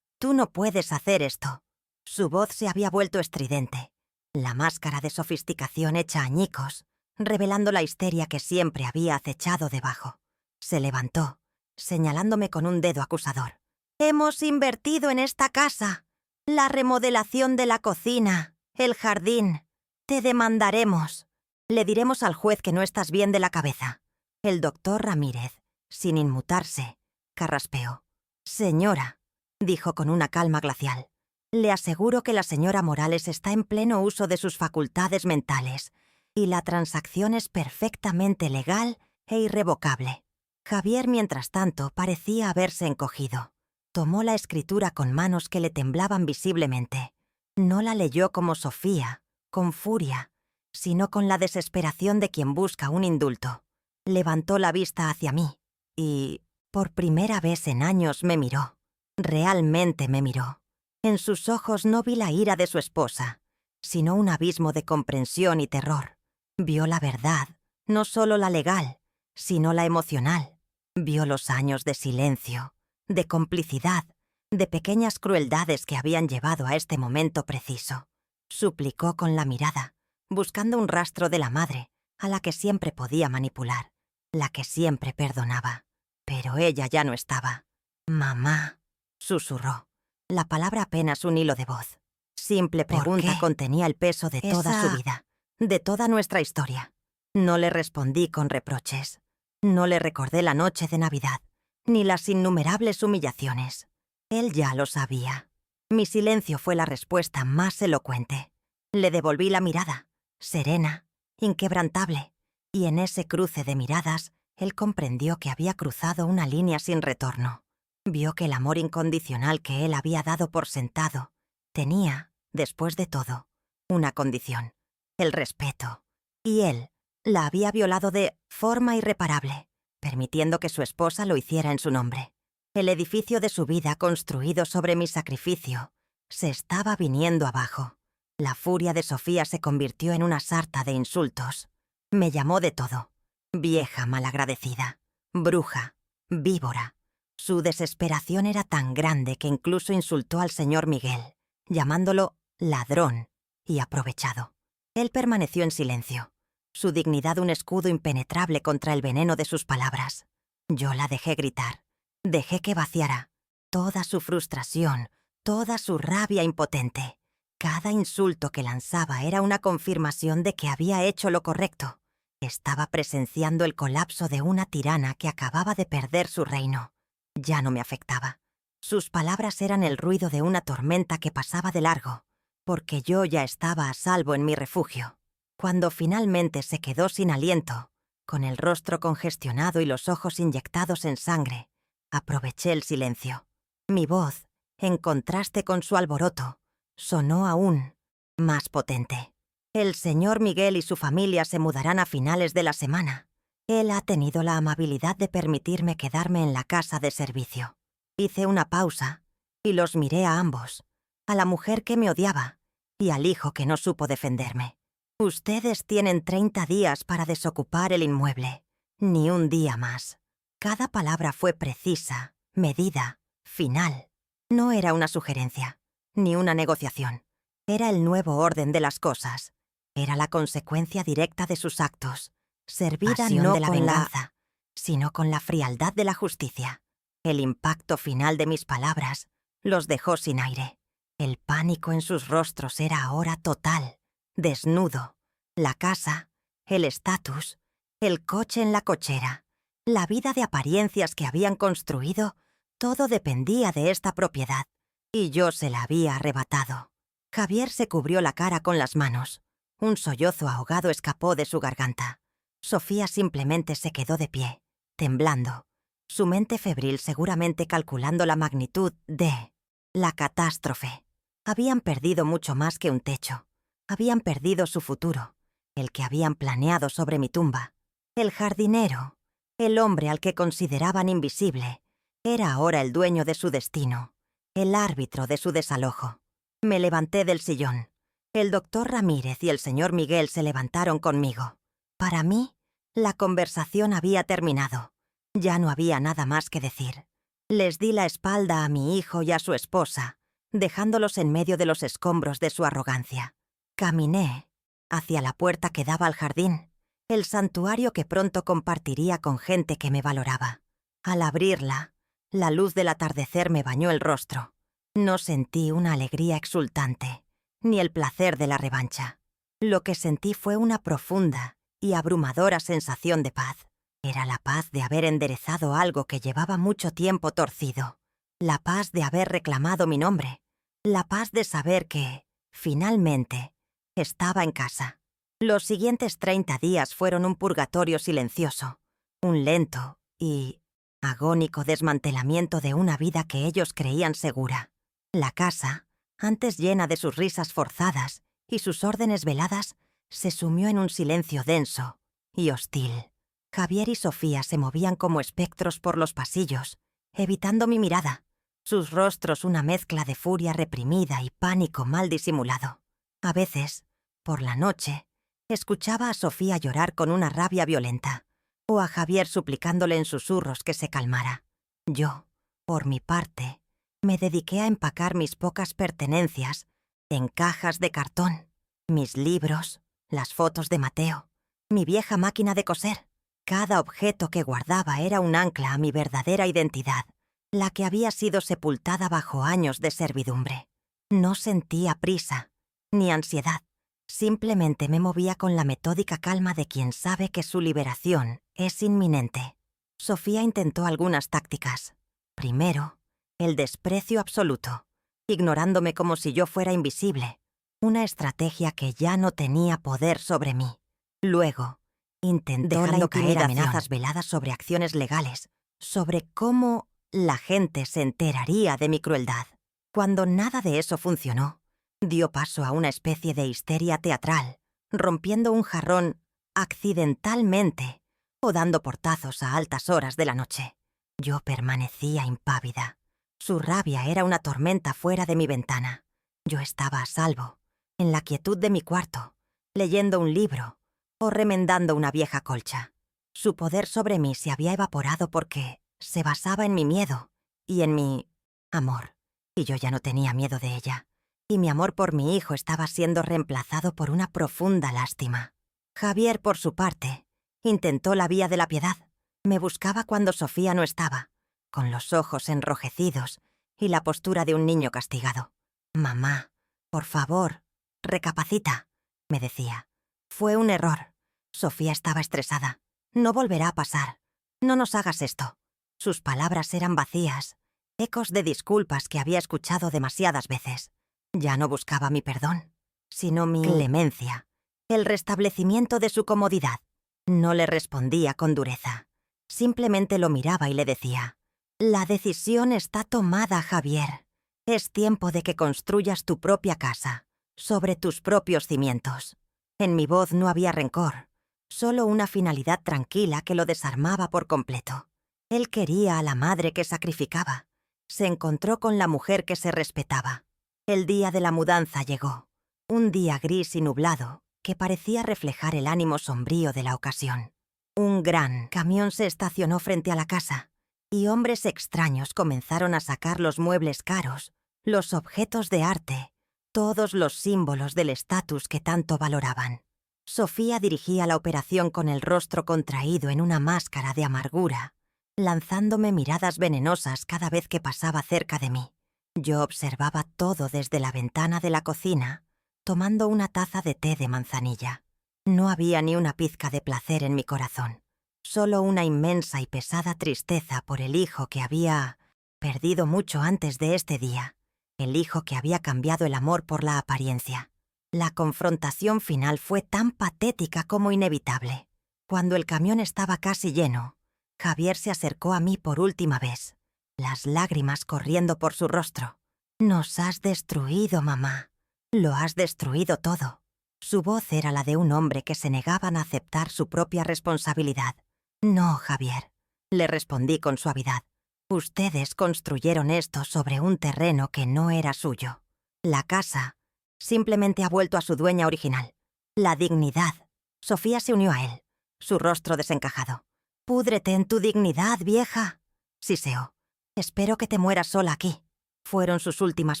Tú no puedes hacer esto». Su voz se había vuelto estridente, la máscara de sofisticación hecha añicos, revelando la histeria que siempre había acechado debajo. Se levantó, señalándome con un dedo acusador. «Hemos invertido en esta casa. La remodelación de la cocina, el jardín. Te demandaremos. Le diremos al juez que no estás bien de la cabeza». El doctor Ramírez, sin inmutarse, carraspeó. «Señora», dijo con una calma glacial, «le aseguro que la señora Morales está en pleno uso de sus facultades mentales y la transacción es perfectamente legal e irrevocable». Javier, mientras tanto, parecía haberse encogido. Tomó la escritura con manos que le temblaban visiblemente. No la leyó como Sofía, con furia, sino con la desesperación de quien busca un indulto. Levantó la vista hacia mí y, por primera vez en años, me miró. Realmente me miró. En sus ojos no vi la ira de su esposa, sino un abismo de comprensión y terror. Vio la verdad, no solo la legal, sino la emocional. Vio los años de silencio, de complicidad, de pequeñas crueldades que habían llevado a este momento preciso. Suplicó con la mirada, buscando un rastro de la madre, a la que siempre podía manipular, la que siempre perdonaba. Pero ella ya no estaba. «Mamá», susurró. La palabra apenas un hilo de voz. Simple pregunta contenía el peso de toda su vida, de toda nuestra historia. No le respondí con reproches. No le recordé la noche de Navidad, ni las innumerables humillaciones. Él ya lo sabía. Mi silencio fue la respuesta más elocuente. Le devolví la mirada, serena, inquebrantable, y en ese cruce de miradas, él comprendió que había cruzado una línea sin retorno. Vio que el amor incondicional que él había dado por sentado tenía, después de todo, una condición: el respeto. Y él la había violado de forma irreparable, permitiendo que su esposa lo hiciera en su nombre. El edificio de su vida construido sobre mi sacrificio se estaba viniendo abajo. La furia de Sofía se convirtió en una sarta de insultos. Me llamó de todo: vieja malagradecida, bruja, víbora. Su desesperación era tan grande que incluso insultó al señor Miguel, llamándolo ladrón y aprovechado. Él permaneció en silencio, su dignidad un escudo impenetrable contra el veneno de sus palabras. Yo la dejé gritar, dejé que vaciara toda su frustración, toda su rabia impotente. Cada insulto que lanzaba era una confirmación de que había hecho lo correcto. Estaba presenciando el colapso de una tirana que acababa de perder su reino. Ya no me afectaba. Sus palabras eran el ruido de una tormenta que pasaba de largo, porque yo ya estaba a salvo en mi refugio. Cuando finalmente se quedó sin aliento, con el rostro congestionado y los ojos inyectados en sangre, aproveché el silencio. Mi voz, en contraste con su alboroto, sonó aún más potente. El señor Miguel y su familia se mudarán a finales de la semana. Él ha tenido la amabilidad de permitirme quedarme en la casa de servicio. Hice una pausa y los miré a ambos, a la mujer que me odiaba y al hijo que no supo defenderme. Ustedes tienen 30 días para desocupar el inmueble, ni un día más. Cada palabra fue precisa, medida, final. No era una sugerencia, ni una negociación. Era el nuevo orden de las cosas. Era la consecuencia directa de sus actos, servida Pasión no de la con la venganza. sino con la frialdad de la justicia. El impacto final de mis palabras los dejó sin aire. El pánico en sus rostros era ahora total, desnudo. La casa, el estatus, el coche en la cochera, la vida de apariencias que habían construido, todo dependía de esta propiedad, y yo se la había arrebatado. Javier se cubrió la cara con las manos. Un sollozo ahogado escapó de su garganta. Sofía simplemente se quedó de pie, temblando, su mente febril seguramente calculando la magnitud de la catástrofe. Habían perdido mucho más que un techo. Habían perdido su futuro, el que habían planeado sobre mi tumba. El jardinero, el hombre al que consideraban invisible, era ahora el dueño de su destino, el árbitro de su desalojo. Me levanté del sillón. El doctor Ramírez y el señor Miguel se levantaron conmigo. Para mí, la conversación había terminado. Ya no había nada más que decir. Les di la espalda a mi hijo y a su esposa, dejándolos en medio de los escombros de su arrogancia. Caminé hacia la puerta que daba al jardín, el santuario que pronto compartiría con gente que me valoraba. Al abrirla, la luz del atardecer me bañó el rostro. No sentí una alegría exultante, ni el placer de la revancha. Lo que sentí fue una profunda y abrumadora sensación de paz. Era la paz de haber enderezado algo que llevaba mucho tiempo torcido. La paz de haber reclamado mi nombre. La paz de saber que, finalmente, estaba en casa. Los siguientes 30 días fueron un purgatorio silencioso, un lento y agónico desmantelamiento de una vida que ellos creían segura. La casa, antes llena de sus risas forzadas y sus órdenes veladas, se sumió en un silencio denso y hostil. Javier y Sofía se movían como espectros por los pasillos, evitando mi mirada, sus rostros una mezcla de furia reprimida y pánico mal disimulado. A veces, por la noche, escuchaba a Sofía llorar con una rabia violenta, o a Javier suplicándole en susurros que se calmara. Yo, por mi parte, me dediqué a empacar mis pocas pertenencias en cajas de cartón, mis libros, las fotos de Mateo, mi vieja máquina de coser. Cada objeto que guardaba era un ancla a mi verdadera identidad, la que había sido sepultada bajo años de servidumbre. No sentía prisa, ni ansiedad. Simplemente me movía con la metódica calma de quien sabe que su liberación es inminente. Sofía intentó algunas tácticas. Primero, el desprecio absoluto, ignorándome como si yo fuera invisible, una estrategia que ya no tenía poder sobre mí. Luego, intentó Dejando la caer intimidación, amenazas veladas sobre acciones legales, sobre cómo la gente se enteraría de mi crueldad. Cuando nada de eso funcionó, dio paso a una especie de histeria teatral, rompiendo un jarrón accidentalmente o dando portazos a altas horas de la noche. Yo permanecía impávida. Su rabia era una tormenta fuera de mi ventana. Yo estaba a salvo, en la quietud de mi cuarto, leyendo un libro o remendando una vieja colcha. Su poder sobre mí se había evaporado porque se basaba en mi miedo y en mi amor, y yo ya no tenía miedo de ella. Y mi amor por mi hijo estaba siendo reemplazado por una profunda lástima. Javier, por su parte, intentó la vía de la piedad. Me buscaba cuando Sofía no estaba, con los ojos enrojecidos y la postura de un niño castigado. «Mamá, por favor, recapacita», me decía. «Fue un error. Sofía estaba estresada. No volverá a pasar. No nos hagas esto». Sus palabras eran vacías, ecos de disculpas que había escuchado demasiadas veces. Ya no buscaba mi perdón, sino mi clemencia, el restablecimiento de su comodidad. No le respondía con dureza. Simplemente lo miraba y le decía: «La decisión está tomada, Javier. Es tiempo de que construyas tu propia casa, sobre tus propios cimientos». En mi voz no había rencor, solo una finalidad tranquila que lo desarmaba por completo. Él quería a la madre que sacrificaba. Se encontró con la mujer que se respetaba. El día de la mudanza llegó, un día gris y nublado que parecía reflejar el ánimo sombrío de la ocasión. Un gran camión se estacionó frente a la casa y hombres extraños comenzaron a sacar los muebles caros, los objetos de arte, todos los símbolos del estatus que tanto valoraban. Sofía dirigía la operación con el rostro contraído en una máscara de amargura, lanzándome miradas venenosas cada vez que pasaba cerca de mí. Yo observaba todo desde la ventana de la cocina, tomando una taza de té de manzanilla. No había ni una pizca de placer en mi corazón, solo una inmensa y pesada tristeza por el hijo que había perdido mucho antes de este día, el hijo que había cambiado el amor por la apariencia. La confrontación final fue tan patética como inevitable. Cuando el camión estaba casi lleno, Javier se acercó a mí por última vez, las lágrimas corriendo por su rostro. «Nos has destruido, mamá. Lo has destruido todo». Su voz era la de un hombre que se negaba a aceptar su propia responsabilidad. «No, Javier», le respondí con suavidad. «Ustedes construyeron esto sobre un terreno que no era suyo. La casa simplemente ha vuelto a su dueña original. La dignidad». Sofía se unió a él, su rostro desencajado. «Púdrete en tu dignidad, vieja», siseó. «Espero que te mueras sola aquí». Fueron sus últimas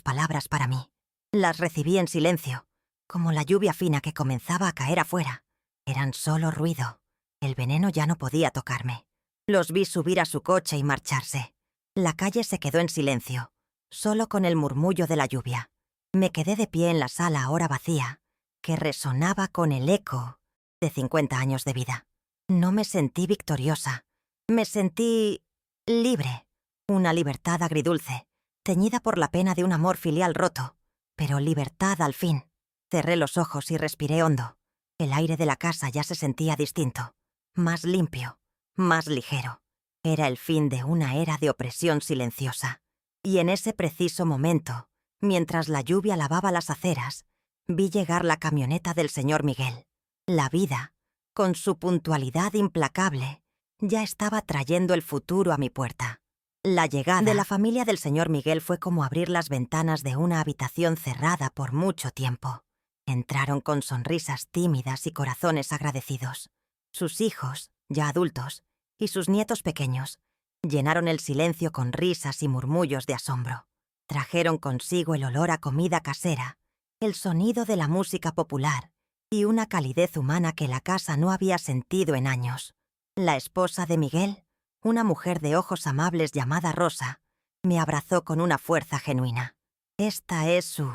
palabras para mí. Las recibí en silencio, como la lluvia fina que comenzaba a caer afuera. Eran solo ruido. El veneno ya no podía tocarme. Los vi subir a su coche y marcharse. La calle se quedó en silencio, solo con el murmullo de la lluvia. Me quedé de pie en la sala ahora vacía, que resonaba con el eco de 50 años de vida. No me sentí victoriosa. Me sentí libre. Una libertad agridulce, teñida por la pena de un amor filial roto, pero libertad al fin. Cerré los ojos y respiré hondo. El aire de la casa ya se sentía distinto, más limpio, más ligero. Era el fin de una era de opresión silenciosa. Y en ese preciso momento, mientras la lluvia lavaba las aceras, vi llegar la camioneta del señor Miguel. La vida, con su puntualidad implacable, ya estaba trayendo el futuro a mi puerta. La llegada de la familia del señor Miguel fue como abrir las ventanas de una habitación cerrada por mucho tiempo. Entraron con sonrisas tímidas y corazones agradecidos. Sus hijos, ya adultos, y sus nietos pequeños, llenaron el silencio con risas y murmullos de asombro. Trajeron consigo el olor a comida casera, el sonido de la música popular y una calidez humana que la casa no había sentido en años. La esposa de Miguel, una mujer de ojos amables llamada Rosa, me abrazó con una fuerza genuina. «Esta es su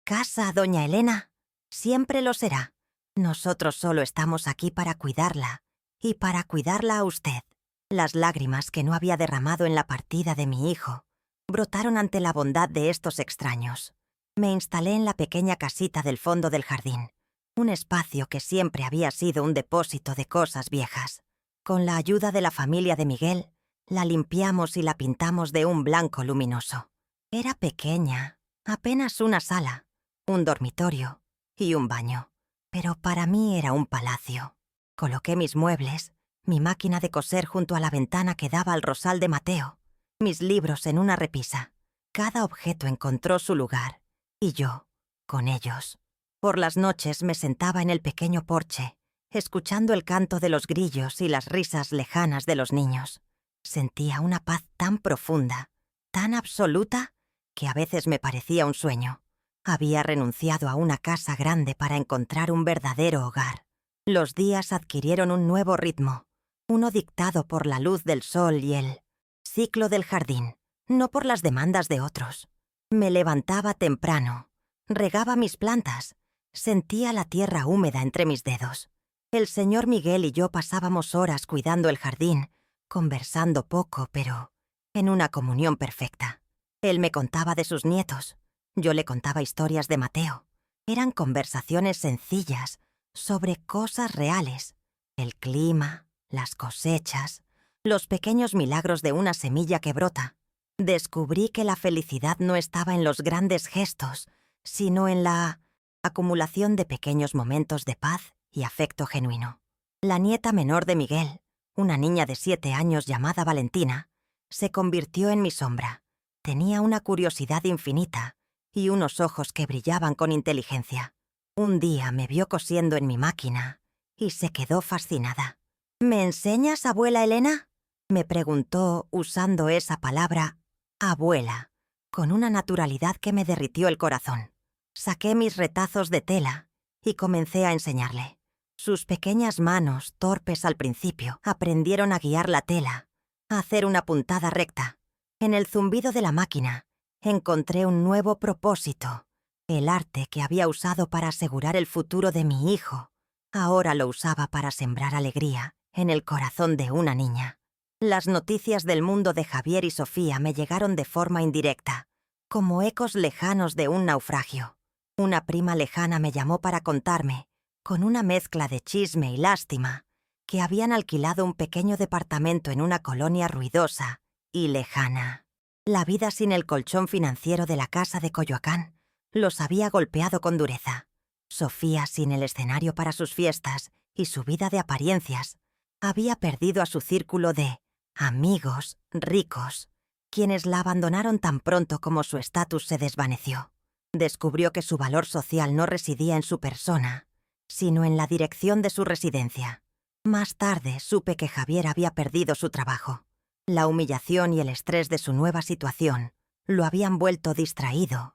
casa, doña Elena. Siempre lo será. Nosotros solo estamos aquí para cuidarla, y para cuidarla a usted». Las lágrimas que no había derramado en la partida de mi hijo brotaron ante la bondad de estos extraños. Me instalé en la pequeña casita del fondo del jardín, un espacio que siempre había sido un depósito de cosas viejas. Con la ayuda de la familia de Miguel, la limpiamos y la pintamos de un blanco luminoso. Era pequeña, apenas una sala, un dormitorio y un baño. Pero para mí era un palacio. Coloqué mis muebles, mi máquina de coser junto a la ventana que daba al rosal de Mateo, mis libros en una repisa. Cada objeto encontró su lugar, y yo, con ellos. Por las noches me sentaba en el pequeño porche, escuchando el canto de los grillos y las risas lejanas de los niños. Sentía una paz tan profunda, tan absoluta, que a veces me parecía un sueño. Había renunciado a una casa grande para encontrar un verdadero hogar. Los días adquirieron un nuevo ritmo, uno dictado por la luz del sol y el ciclo del jardín, no por las demandas de otros. Me levantaba temprano, regaba mis plantas, sentía la tierra húmeda entre mis dedos. El señor Miguel y yo pasábamos horas cuidando el jardín, conversando poco, pero en una comunión perfecta. Él me contaba de sus nietos, yo le contaba historias de Mateo. Eran conversaciones sencillas sobre cosas reales: el clima, las cosechas, los pequeños milagros de una semilla que brota. Descubrí que la felicidad no estaba en los grandes gestos, sino en la acumulación de pequeños momentos de paz y afecto genuino. La nieta menor de Miguel, una niña de 7 años llamada Valentina, se convirtió en mi sombra. Tenía una curiosidad infinita y unos ojos que brillaban con inteligencia. Un día me vio cosiendo en mi máquina y se quedó fascinada. «¿Me enseñas, abuela Elena?». Me preguntó usando esa palabra, abuela, con una naturalidad que me derritió el corazón. Saqué mis retazos de tela y comencé a enseñarle. Sus pequeñas manos, torpes al principio, aprendieron a guiar la tela, a hacer una puntada recta. En el zumbido de la máquina, encontré un nuevo propósito. El arte que había usado para asegurar el futuro de mi hijo, ahora lo usaba para sembrar alegría en el corazón de una niña. Las noticias del mundo de Javier y Sofía me llegaron de forma indirecta, como ecos lejanos de un naufragio. Una prima lejana me llamó para contarme, con una mezcla de chisme y lástima, que habían alquilado un pequeño departamento en una colonia ruidosa y lejana. La vida sin el colchón financiero de la casa de Coyoacán los había golpeado con dureza. Sofía, sin el escenario para sus fiestas y su vida de apariencias, había perdido a su círculo de amigos ricos, quienes la abandonaron tan pronto como su estatus se desvaneció. Descubrió que su valor social no residía en su persona, sino en la dirección de su residencia. Más tarde supe que Javier había perdido su trabajo. La humillación y el estrés de su nueva situación lo habían vuelto distraído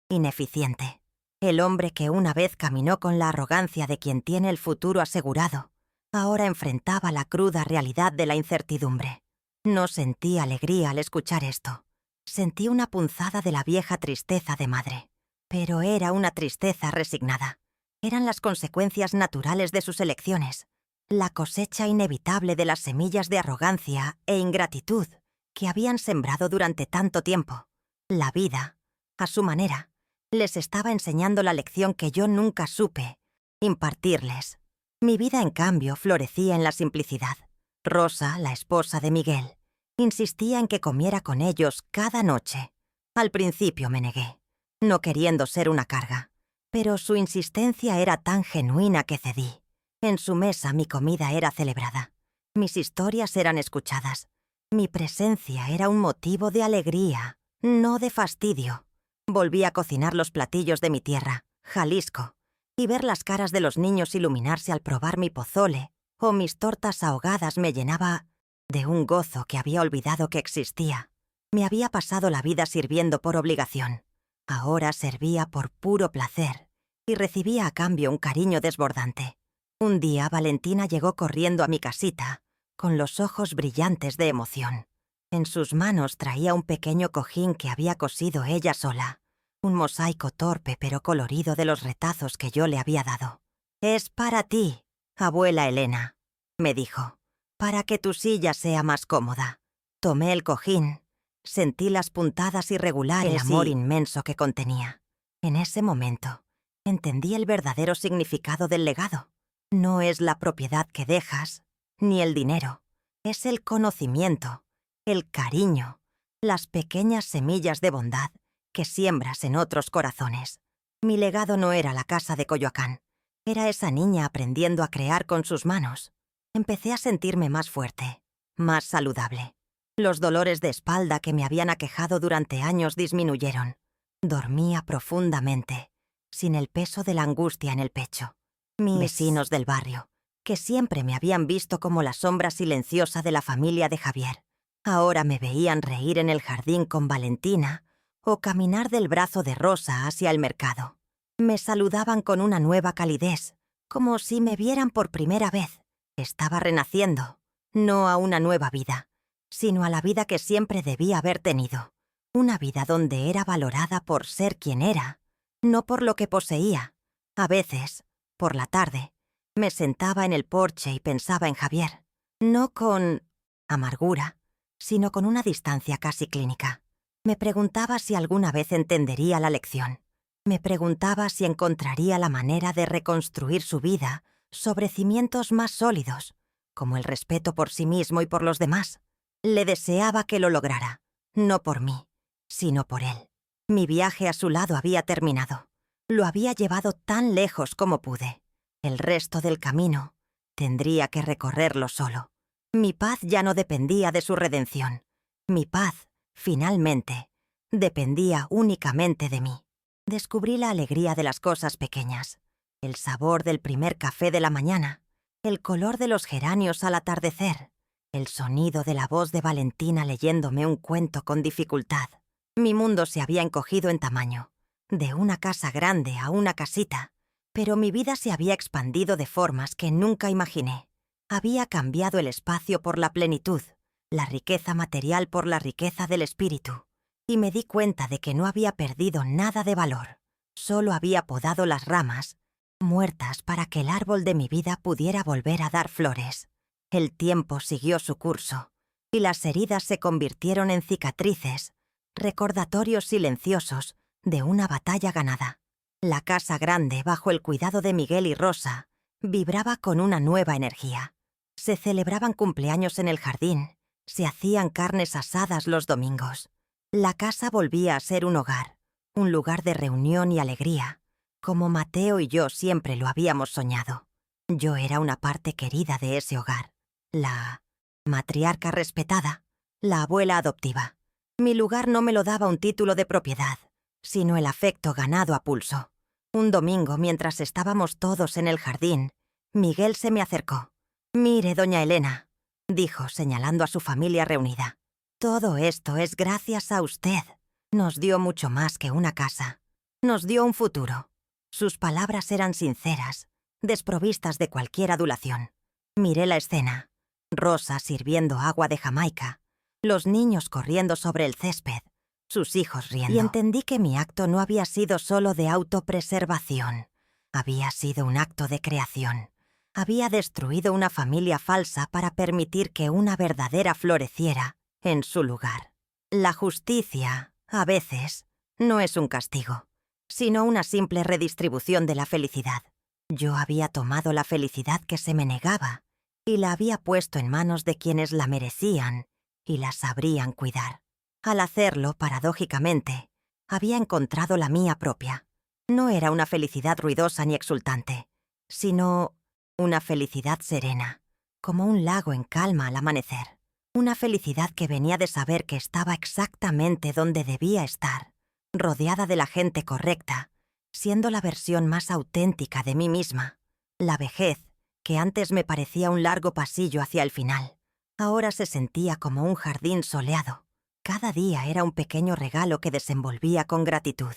ineficiente. El hombre que una vez caminó con la arrogancia de quien tiene el futuro asegurado, ahora enfrentaba la cruda realidad de la incertidumbre. No sentí alegría al escuchar esto. Sentí una punzada de la vieja tristeza de madre. Pero era una tristeza resignada. Eran las consecuencias naturales de sus elecciones, la cosecha inevitable de las semillas de arrogancia e ingratitud que habían sembrado durante tanto tiempo. La vida, a su manera, les estaba enseñando la lección que yo nunca supe impartirles. Mi vida, en cambio, florecía en la simplicidad. Rosa, la esposa de Miguel, insistía en que comiera con ellos cada noche. Al principio me negué, no queriendo ser una carga, pero su insistencia era tan genuina que cedí. En su mesa mi comida era celebrada, mis historias eran escuchadas, mi presencia era un motivo de alegría, no de fastidio. Volví a cocinar los platillos de mi tierra, Jalisco, y ver las caras de los niños iluminarse al probar mi pozole o mis tortas ahogadas me llenaba de un gozo que había olvidado que existía. Me había pasado la vida sirviendo por obligación. Ahora servía por puro placer y recibía a cambio un cariño desbordante. Un día Valentina llegó corriendo a mi casita, con los ojos brillantes de emoción. En sus manos traía un pequeño cojín que había cosido ella sola, un mosaico torpe pero colorido de los retazos que yo le había dado. «Es para ti, abuela Elena», me dijo, «para que tu silla sea más cómoda». Tomé el cojín, sentí las puntadas irregulares, el amor inmenso que contenía. En ese momento, entendí el verdadero significado del legado. No es la propiedad que dejas, ni el dinero. Es el conocimiento, el cariño, las pequeñas semillas de bondad que siembras en otros corazones. Mi legado no era la casa de Coyoacán. Era esa niña aprendiendo a crear con sus manos. Empecé a sentirme más fuerte, más saludable. Los dolores de espalda que me habían aquejado durante años disminuyeron. Dormía profundamente, sin el peso de la angustia en el pecho. Mis vecinos del barrio, que siempre me habían visto como la sombra silenciosa de la familia de Javier, ahora me veían reír en el jardín con Valentina o caminar del brazo de Rosa hacia el mercado. Me saludaban con una nueva calidez, como si me vieran por primera vez. Estaba renaciendo, no a una nueva vida, sino a la vida que siempre debía haber tenido. Una vida donde era valorada por ser quien era, no por lo que poseía. A veces, por la tarde, me sentaba en el porche y pensaba en Javier, no con amargura, sino con una distancia casi clínica. Me preguntaba si alguna vez entendería la lección. Me preguntaba si encontraría la manera de reconstruir su vida sobre cimientos más sólidos, como el respeto por sí mismo y por los demás. Le deseaba que lo lograra, no por mí, sino por él. Mi viaje a su lado había terminado. Lo había llevado tan lejos como pude. El resto del camino tendría que recorrerlo solo. Mi paz ya no dependía de su redención. Mi paz, finalmente, dependía únicamente de mí. Descubrí la alegría de las cosas pequeñas, el sabor del primer café de la mañana, el color de los geranios al atardecer, el sonido de la voz de Valentina leyéndome un cuento con dificultad. Mi mundo se había encogido en tamaño, de una casa grande a una casita, pero mi vida se había expandido de formas que nunca imaginé. Había cambiado el espacio por la plenitud, la riqueza material por la riqueza del espíritu, y me di cuenta de que no había perdido nada de valor. Solo había podado las ramas, muertas para que el árbol de mi vida pudiera volver a dar flores. El tiempo siguió su curso, y las heridas se convirtieron en cicatrices, recordatorios silenciosos de una batalla ganada. La casa grande, bajo el cuidado de Miguel y Rosa, vibraba con una nueva energía. Se celebraban cumpleaños en el jardín, se hacían carnes asadas los domingos. La casa volvía a ser un hogar, un lugar de reunión y alegría, como Mateo y yo siempre lo habíamos soñado. Yo era una parte querida de ese hogar, la matriarca respetada, la abuela adoptiva. Mi lugar no me lo daba un título de propiedad, sino el afecto ganado a pulso. Un domingo, mientras estábamos todos en el jardín, Miguel se me acercó. «Mire, doña Elena», dijo, señalando a su familia reunida. «Todo esto es gracias a usted. Nos dio mucho más que una casa. Nos dio un futuro». Sus palabras eran sinceras, desprovistas de cualquier adulación. Miré la escena. Rosa sirviendo agua de Jamaica, los niños corriendo sobre el césped, sus hijos riendo. Y entendí que mi acto no había sido solo de autopreservación. Había sido un acto de creación. Había destruido una familia falsa para permitir que una verdadera floreciera en su lugar. La justicia, a veces, no es un castigo, sino una simple redistribución de la felicidad. Yo había tomado la felicidad que se me negaba y la había puesto en manos de quienes la merecían y la sabrían cuidar. Al hacerlo, paradójicamente, había encontrado la mía propia. No era una felicidad ruidosa ni exultante, sino una felicidad serena, como un lago en calma al amanecer. Una felicidad que venía de saber que estaba exactamente donde debía estar, rodeada de la gente correcta, siendo la versión más auténtica de mí misma. La vejez, que antes me parecía un largo pasillo hacia el final, ahora se sentía como un jardín soleado. Cada día era un pequeño regalo que desenvolvía con gratitud.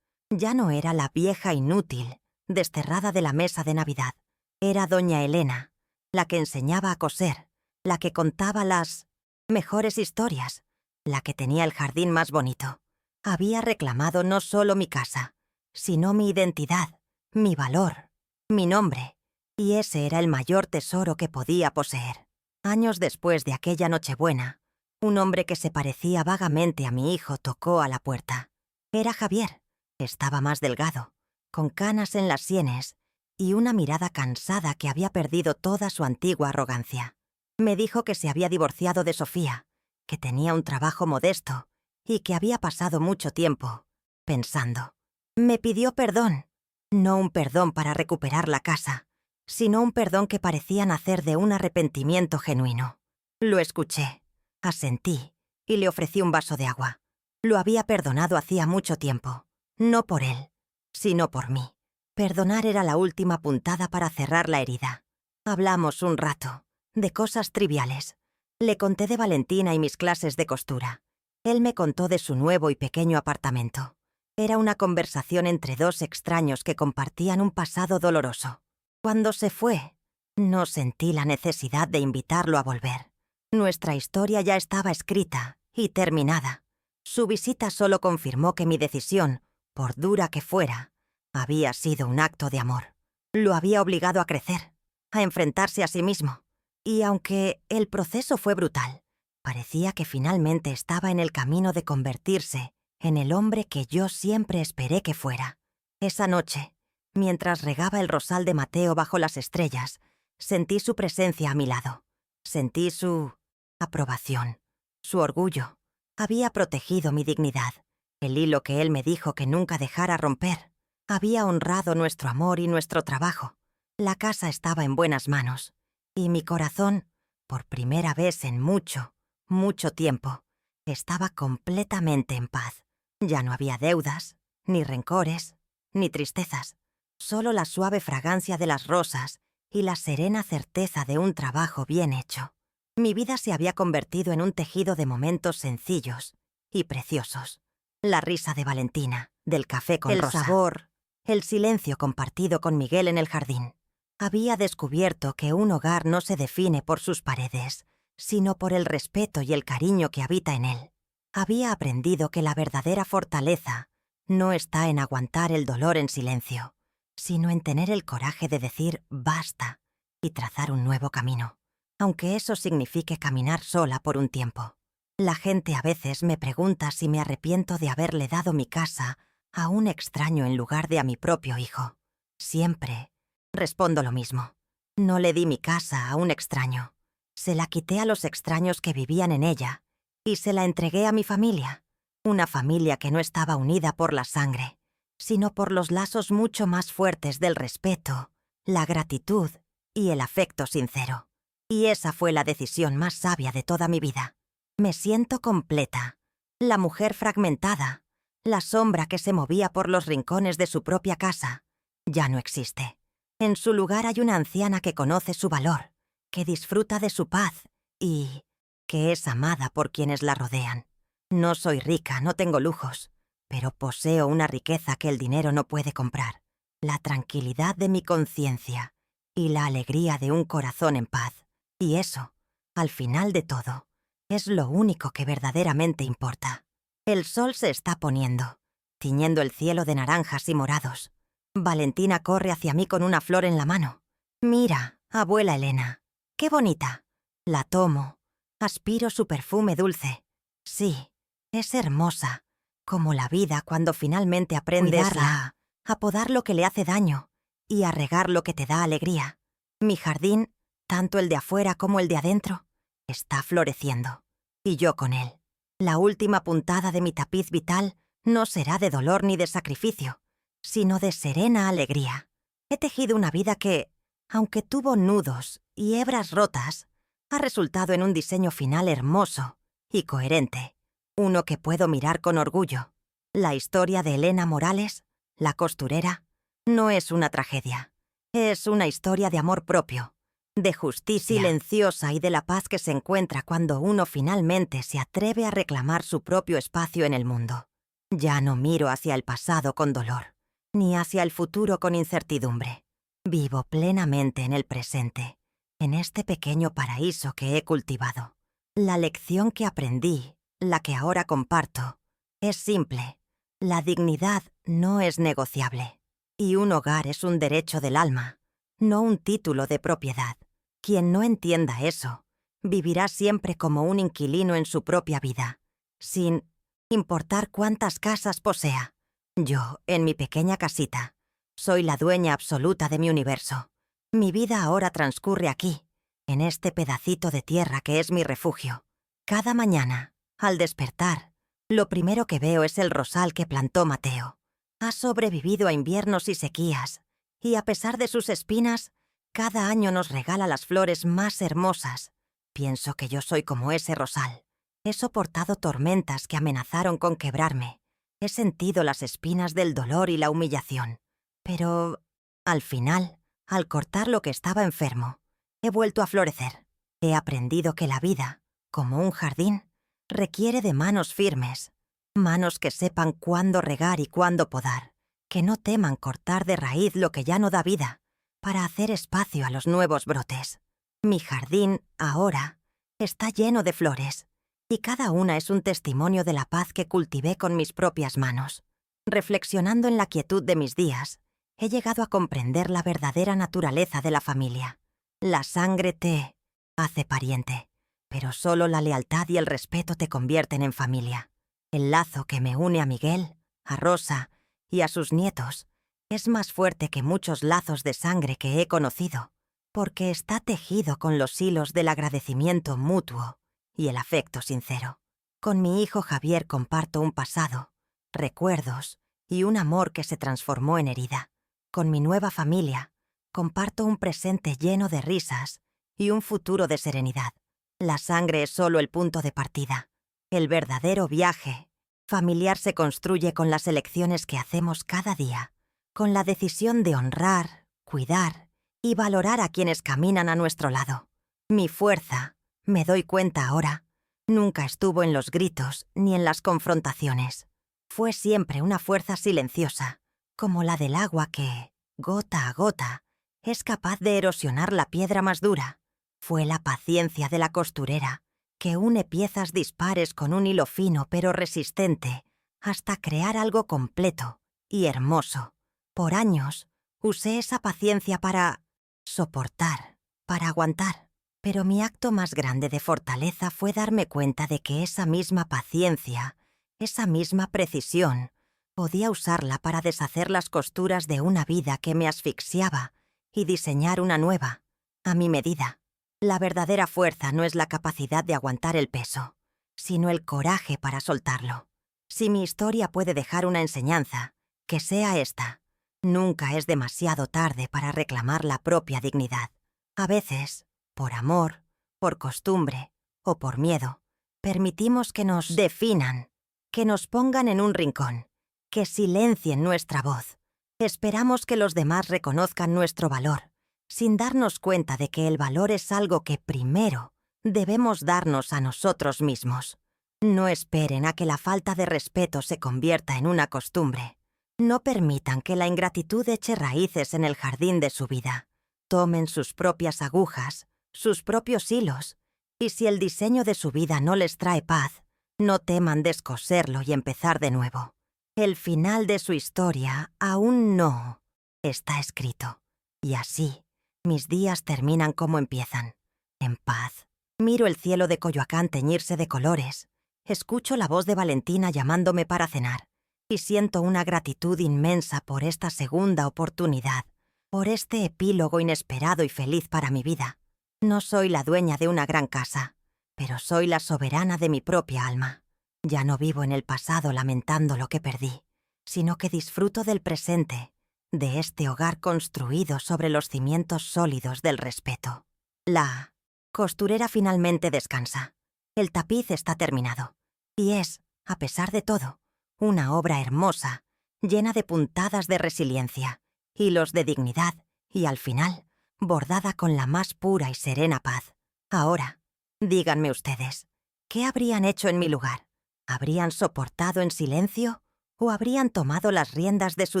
Ya no era la vieja inútil, desterrada de la mesa de Navidad. Era doña Elena, la que enseñaba a coser, la que contaba las mejores historias, la que tenía el jardín más bonito. Había reclamado no solo mi casa, sino mi identidad, mi valor, mi nombre, y ese era el mayor tesoro que podía poseer. Años después de aquella Nochebuena, un hombre que se parecía vagamente a mi hijo tocó a la puerta. Era Javier. Estaba más delgado, con canas en las sienes y una mirada cansada que había perdido toda su antigua arrogancia. Me dijo que se había divorciado de Sofía, que tenía un trabajo modesto y que había pasado mucho tiempo pensando. Me pidió perdón, no un perdón para recuperar la casa, sino un perdón que parecía nacer de un arrepentimiento genuino. Lo escuché, asentí y le ofrecí un vaso de agua. Lo había perdonado hacía mucho tiempo, no por él, sino por mí. Perdonar era la última puntada para cerrar la herida. Hablamos un rato, de cosas triviales. Le conté de Valentina y mis clases de costura. Él me contó de su nuevo y pequeño apartamento. Era una conversación entre dos extraños que compartían un pasado doloroso. Cuando se fue, no sentí la necesidad de invitarlo a volver. Nuestra historia ya estaba escrita y terminada. Su visita solo confirmó que mi decisión, por dura que fuera, había sido un acto de amor. Lo había obligado a crecer, a enfrentarse a sí mismo. Y aunque el proceso fue brutal, parecía que finalmente estaba en el camino de convertirse en el hombre que yo siempre esperé que fuera. Esa noche, mientras regaba el rosal de Mateo bajo las estrellas, sentí su presencia a mi lado. Sentí su aprobación, su orgullo. Había protegido mi dignidad. El hilo que él me dijo que nunca dejara romper. Había honrado nuestro amor y nuestro trabajo. La casa estaba en buenas manos. Y mi corazón, por primera vez en mucho, mucho tiempo, estaba completamente en paz. Ya no había deudas, ni rencores, ni tristezas. Solo la suave fragancia de las rosas y la serena certeza de un trabajo bien hecho. Mi vida se había convertido en un tejido de momentos sencillos y preciosos. La risa de Valentina, del café con Rosa. El sabor, el silencio compartido con Miguel en el jardín. Había descubierto que un hogar no se define por sus paredes, sino por el respeto y el cariño que habita en él. Había aprendido que la verdadera fortaleza no está en aguantar el dolor en silencio, sino en tener el coraje de decir basta y trazar un nuevo camino, aunque eso signifique caminar sola por un tiempo. La gente a veces me pregunta si me arrepiento de haberle dado mi casa a un extraño en lugar de a mi propio hijo. Siempre respondo lo mismo. No le di mi casa a un extraño. Se la quité a los extraños que vivían en ella y se la entregué a mi familia. Una familia que no estaba unida por la sangre, sino por los lazos mucho más fuertes del respeto, la gratitud y el afecto sincero. Y esa fue la decisión más sabia de toda mi vida. Me siento completa, la mujer fragmentada, la sombra que se movía por los rincones de su propia casa. Ya no existe. En su lugar hay una anciana que conoce su valor, que disfruta de su paz y que es amada por quienes la rodean. No soy rica, no tengo lujos, pero poseo una riqueza que el dinero no puede comprar: la tranquilidad de mi conciencia y la alegría de un corazón en paz. Y eso, al final de todo, es lo único que verdaderamente importa. El sol se está poniendo, tiñendo el cielo de naranjas y morados. Valentina corre hacia mí con una flor en la mano. «Mira, abuela Elena, qué bonita». La tomo, aspiro su perfume dulce. Sí, es hermosa, como la vida cuando finalmente aprendes a podar lo que le hace daño y a regar lo que te da alegría. Mi jardín, tanto el de afuera como el de adentro, está floreciendo, y yo con él. La última puntada de mi tapiz vital no será de dolor ni de sacrificio, sino de serena alegría. He tejido una vida que, aunque tuvo nudos y hebras rotas, ha resultado en un diseño final hermoso y coherente, uno que puedo mirar con orgullo. La historia de Elena Morales, la costurera, no es una tragedia. Es una historia de amor propio, de justicia silenciosa y de la paz que se encuentra cuando uno finalmente se atreve a reclamar su propio espacio en el mundo. Ya no miro hacia el pasado con dolor, ni hacia el futuro con incertidumbre. Vivo plenamente en el presente, en este pequeño paraíso que he cultivado. La lección que aprendí, la que ahora comparto, es simple. La dignidad no es negociable, y un hogar es un derecho del alma, no un título de propiedad. Quien no entienda eso, vivirá siempre como un inquilino en su propia vida, sin importar cuántas casas posea. Yo, en mi pequeña casita, soy la dueña absoluta de mi universo. Mi vida ahora transcurre aquí, en este pedacito de tierra que es mi refugio. Cada mañana, al despertar, lo primero que veo es el rosal que plantó Mateo. Ha sobrevivido a inviernos y sequías, y a pesar de sus espinas, cada año nos regala las flores más hermosas. Pienso que yo soy como ese rosal. He soportado tormentas que amenazaron con quebrarme. He sentido las espinas del dolor y la humillación. Pero, al final, al cortar lo que estaba enfermo, he vuelto a florecer. He aprendido que la vida, como un jardín, requiere de manos firmes, manos que sepan cuándo regar y cuándo podar, que no teman cortar de raíz lo que ya no da vida, para hacer espacio a los nuevos brotes. Mi jardín, ahora, está lleno de flores, y cada una es un testimonio de la paz que cultivé con mis propias manos. Reflexionando en la quietud de mis días, he llegado a comprender la verdadera naturaleza de la familia. La sangre te hace pariente, pero solo la lealtad y el respeto te convierten en familia. El lazo que me une a Miguel, a Rosa y a sus nietos es más fuerte que muchos lazos de sangre que he conocido, porque está tejido con los hilos del agradecimiento mutuo y el afecto sincero. Con mi hijo Javier comparto un pasado, recuerdos y un amor que se transformó en herida. Con mi nueva familia comparto un presente lleno de risas y un futuro de serenidad. La sangre es solo el punto de partida. El verdadero viaje familiar se construye con las elecciones que hacemos cada día, con la decisión de honrar, cuidar y valorar a quienes caminan a nuestro lado. Mi fuerza, Me doy cuenta ahora. Nunca estuvo en los gritos ni en las confrontaciones. Fue siempre una fuerza silenciosa, como la del agua que, gota a gota, es capaz de erosionar la piedra más dura. Fue la paciencia de la costurera, que une piezas dispares con un hilo fino pero resistente, hasta crear algo completo y hermoso. Por años, usé esa paciencia para soportar, para aguantar. Pero mi acto más grande de fortaleza fue darme cuenta de que esa misma paciencia, esa misma precisión, podía usarla para deshacer las costuras de una vida que me asfixiaba y diseñar una nueva, a mi medida. La verdadera fuerza no es la capacidad de aguantar el peso, sino el coraje para soltarlo. Si mi historia puede dejar una enseñanza, que sea esta. Nunca es demasiado tarde para reclamar la propia dignidad. A veces, por amor, por costumbre o por miedo, permitimos que nos definan, que nos pongan en un rincón, que silencien nuestra voz. Esperamos que los demás reconozcan nuestro valor, sin darnos cuenta de que el valor es algo que primero debemos darnos a nosotros mismos. No esperen a que la falta de respeto se convierta en una costumbre. No permitan que la ingratitud eche raíces en el jardín de su vida. Tomen sus propias agujas, sus propios hilos, y si el diseño de su vida no les trae paz, no teman descoserlo y empezar de nuevo. El final de su historia aún no está escrito. Y así, mis días terminan como empiezan, en paz. Miro el cielo de Coyoacán teñirse de colores, escucho la voz de Valentina llamándome para cenar, y siento una gratitud inmensa por esta segunda oportunidad, por este epílogo inesperado y feliz para mi vida. No soy la dueña de una gran casa, pero soy la soberana de mi propia alma. Ya no vivo en el pasado lamentando lo que perdí, sino que disfruto del presente, de este hogar construido sobre los cimientos sólidos del respeto. La costurera finalmente descansa. El tapiz está terminado. Y es, a pesar de todo, una obra hermosa, llena de puntadas de resiliencia, hilos de dignidad y, al final, bordada con la más pura y serena paz. Ahora, díganme ustedes, ¿qué habrían hecho en mi lugar? ¿Habrían soportado en silencio o habrían tomado las riendas de su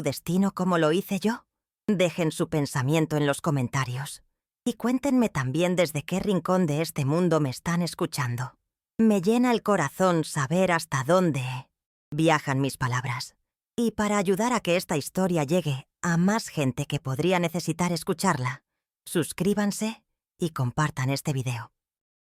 destino como lo hice yo? Dejen su pensamiento en los comentarios y cuéntenme también desde qué rincón de este mundo me están escuchando. Me llena el corazón saber hasta dónde viajan mis palabras. Y para ayudar a que esta historia llegue a más gente que podría necesitar escucharla, suscríbanse y compartan este video.